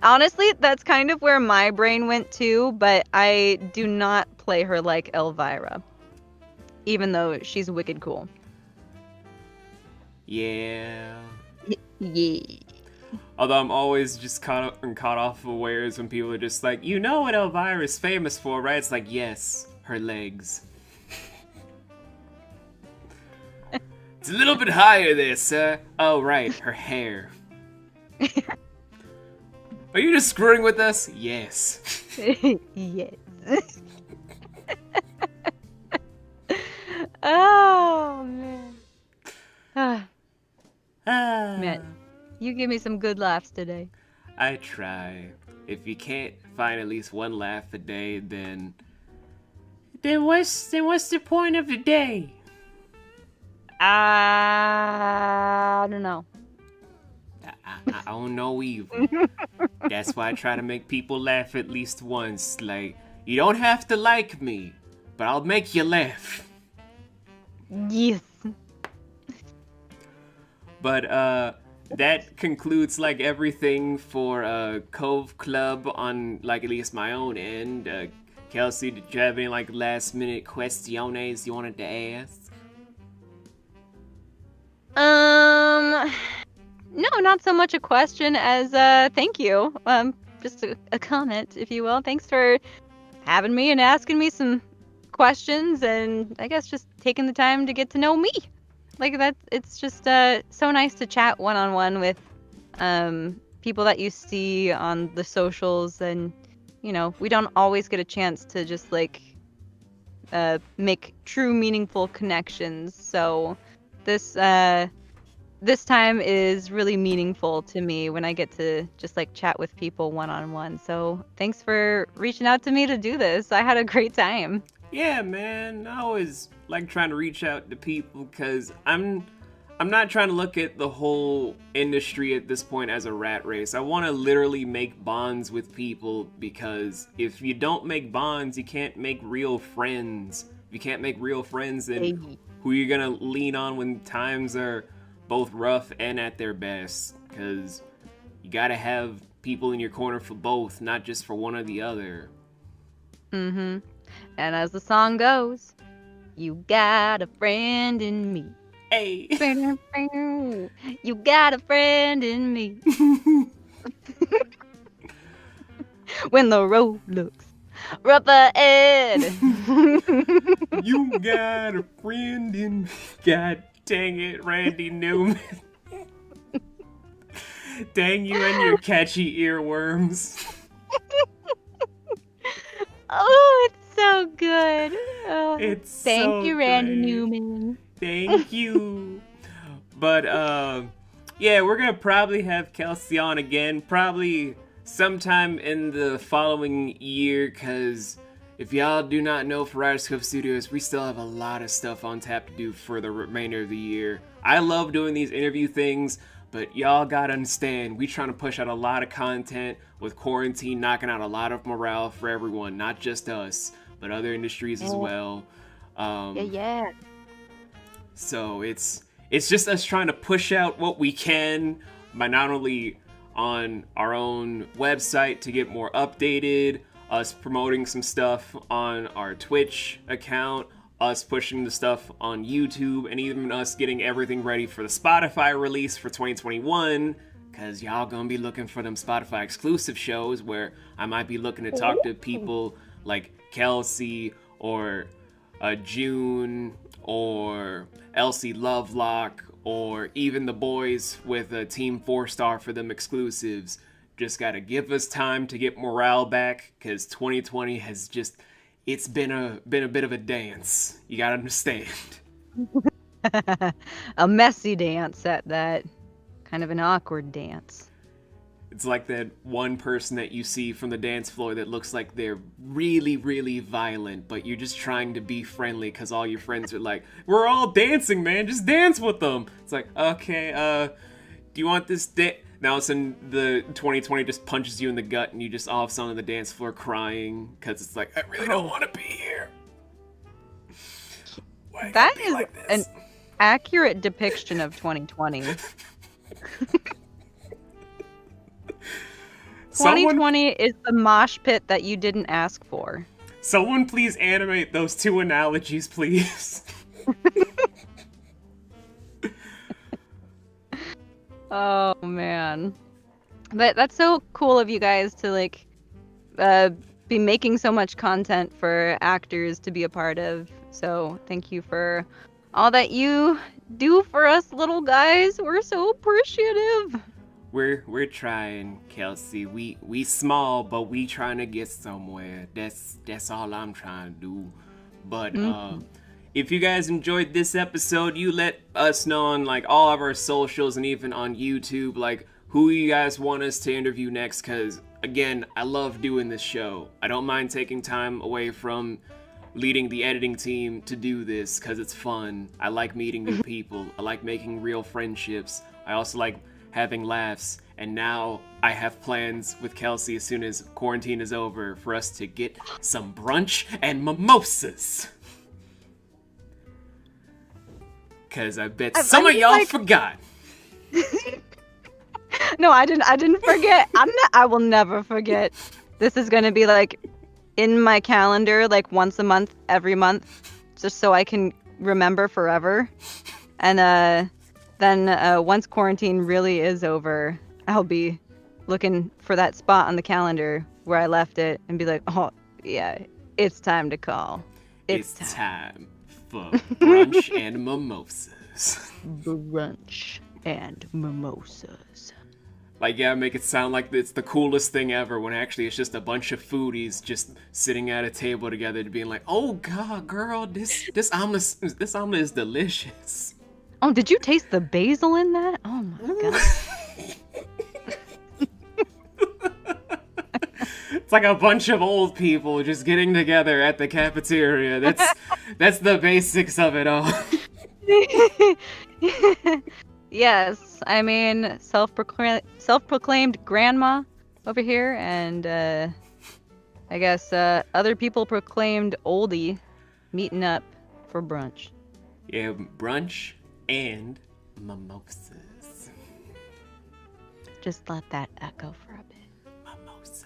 B: Honestly, that's kind of where my brain went too, but I do not play her like Elvira, even though she's wicked cool.
A: Yeah.
B: Yeah.
A: Although I'm always just caught off unawares when people are just like, you know what Elvira's famous for, right? It's like, yes, her legs. It's a little bit higher there, sir. Oh, right, her hair. Are you just screwing with us? Yes.
B: Yes. Oh, man. Man, you give me some good laughs today.
A: I try. If you can't find at least one laugh a day, then what's the point of the day?
B: I don't know.
A: I don't know either. That's why I try to make people laugh at least once. Like, you don't have to like me, but I'll make you laugh.
B: Yes.
A: But that concludes like everything for Cove Club on like at least my own end. Kelsey, did you have any like last minute questiones you wanted to ask?
B: No, not so much a question as thank you. Just a comment, if you will. Thanks for having me and asking me some questions, and I guess just taking the time to get to know me. Like that, it's just so nice to chat one-on-one with people that you see on the socials, and you know, we don't always get a chance to just like make true meaningful connections. So this time is really meaningful to me when I get to just like chat with people one-on-one. So thanks for reaching out to me to do this. I had a great time.
A: Yeah, man. I always like trying to reach out to people because I'm not trying to look at the whole industry at this point as a rat race. I want to literally make bonds with people, because if you don't make bonds, you can't make real friends. If you can't make real friends, then who are you gonna lean on when times are both rough and at their best? Because you gotta have people in your corner for both, not just for one or the other.
B: Mm-hmm. And as the song goes, you got a friend in me.
A: Hey.
B: You got a friend in me. When the road looks rough ahead.
A: You got a friend in me. God dang it, Randy Newman. Dang you and your catchy earworms.
B: Oh, it's so good. Oh,
A: It's
B: thank
A: so
B: you, Randy
A: great.
B: Newman.
A: Thank you. But yeah, we're gonna probably have Kelsey on again, probably sometime in the following year, because if y'all do not know, for Riders Cove Studios, we still have a lot of stuff on tap to do for the remainder of the year. I love doing these interview things, but y'all gotta understand, we trying to push out a lot of content with quarantine knocking out a lot of morale for everyone, not just us, but other industries as well.
B: Yeah.
A: So it's just us trying to push out what we can by not only on our own website to get more updated, us promoting some stuff on our Twitch account, us pushing the stuff on YouTube, and even us getting everything ready for the Spotify release for 2021, because y'all gonna be looking for them Spotify exclusive shows where I might be looking to talk to people like Kelsey or June or Elsie Lovelock or even the boys with a Team 4-star for them exclusives. Just gotta give us time to get morale back, because 2020 has just, it's been a bit of a dance. You gotta understand.
B: A messy dance at that. Kind of an awkward dance.
A: It's like that one person that you see from the dance floor that looks like they're really, really violent, but you're just trying to be friendly because all your friends are like, we're all dancing, man, just dance with them. It's like, okay, do you want this Now it's in the 2020 just punches you in the gut and you just all of a sudden on the dance floor crying because it's like, I really don't want to be here. Why
B: That
A: be
B: is
A: like this?
B: an accurate depiction of 2020. 2020 is the mosh pit that you didn't ask for.
A: Someone please animate those two analogies, please.
B: Oh man. But that's so cool of you guys to like be making so much content for actors to be a part of. So thank you for all that you do for us little guys. We're so appreciative.
A: We're trying, Kelsey. We small, but we trying to get somewhere. That's all I'm trying to do. But if you guys enjoyed this episode, you let us know on like all of our socials and even on YouTube, like who you guys want us to interview next. Cause again, I love doing this show. I don't mind taking time away from leading the editing team to do this because it's fun. I like meeting new people. I like making real friendships. I also like having laughs, and now I have plans with Kelsey as soon as quarantine is over for us to get some brunch and mimosas. Cause I bet some of y'all forgot.
B: No, I didn't forget. I will never forget. This is gonna be like in my calendar, like once a month, every month, just so I can remember forever. And then once quarantine really is over, I'll be looking for that spot on the calendar where I left it and be like, oh, yeah, it's time to call.
A: It's time for brunch and mimosas.
B: Brunch and mimosas.
A: Like, yeah, make it sound like it's the coolest thing ever when actually it's just a bunch of foodies just sitting at a table together being like, oh, God, girl, this omelet is delicious.
B: Oh, did you taste the basil in that? Oh my god.
A: It's like a bunch of old people just getting together at the cafeteria. That's the basics of it all.
B: Yes, I mean self-proclaimed grandma over here, and I guess other people proclaimed oldie meeting up for brunch.
A: Yeah, brunch and mimosas.
B: Just let that echo for a bit.
A: Mimosas.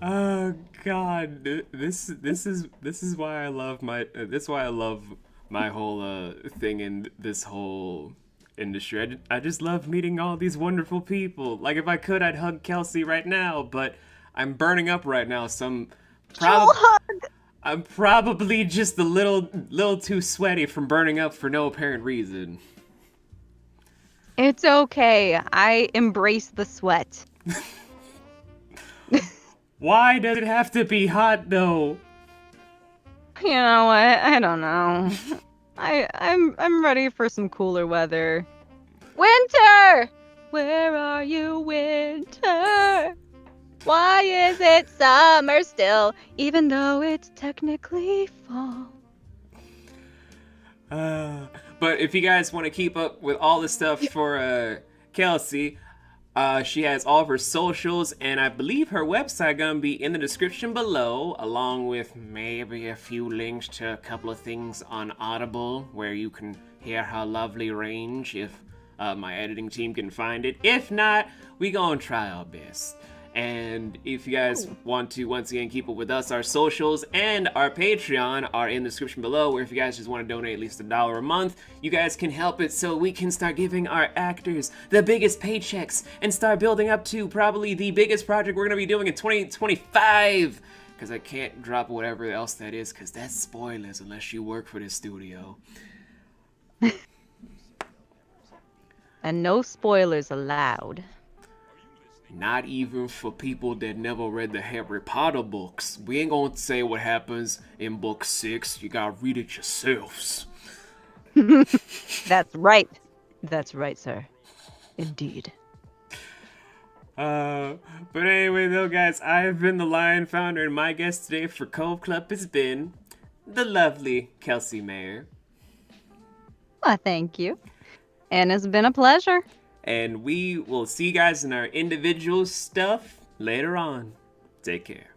A: Oh God, this is why I love my whole thing in this whole industry. I just love meeting all these wonderful people. Like if I could, I'd hug Kelsey right now, but I'm burning up right now, so I'm probably just a little too sweaty from burning up for no apparent reason.
B: It's okay. I embrace the sweat.
A: Why does it have to be hot though?
B: You know what? I don't know. I'm ready for some cooler weather. Winter! Where are you, winter? Why is it summer still, even though it's technically fall?
A: But if you guys want to keep up with all the stuff for Kelsey, she has all of her socials, and I believe her website gonna be in the description below, along with maybe a few links to a couple of things on Audible, where you can hear her lovely range if my editing team can find it. If not, we gonna try our best. And if you guys want to, once again, keep up with us, our socials and our Patreon are in the description below, where if you guys just want to donate at least $1 a month, you guys can help it so we can start giving our actors the biggest paychecks and start building up to probably the biggest project we're going to be doing in 2025. Because I can't drop whatever else that is, because that's spoilers unless you work for this studio.
B: And no spoilers allowed.
A: Not even for people that never read the Harry Potter books. We ain't gonna say what happens in book 6. You gotta read it yourselves.
B: That's right. That's right, sir. Indeed.
A: But anyway, though, guys, I have been the Lion Founder, and my guest today for Cove Club has been the lovely Kelsey Maher.
B: Well, thank you. And it's been a pleasure.
A: And we will see you guys in our individual stuff later on. Take care.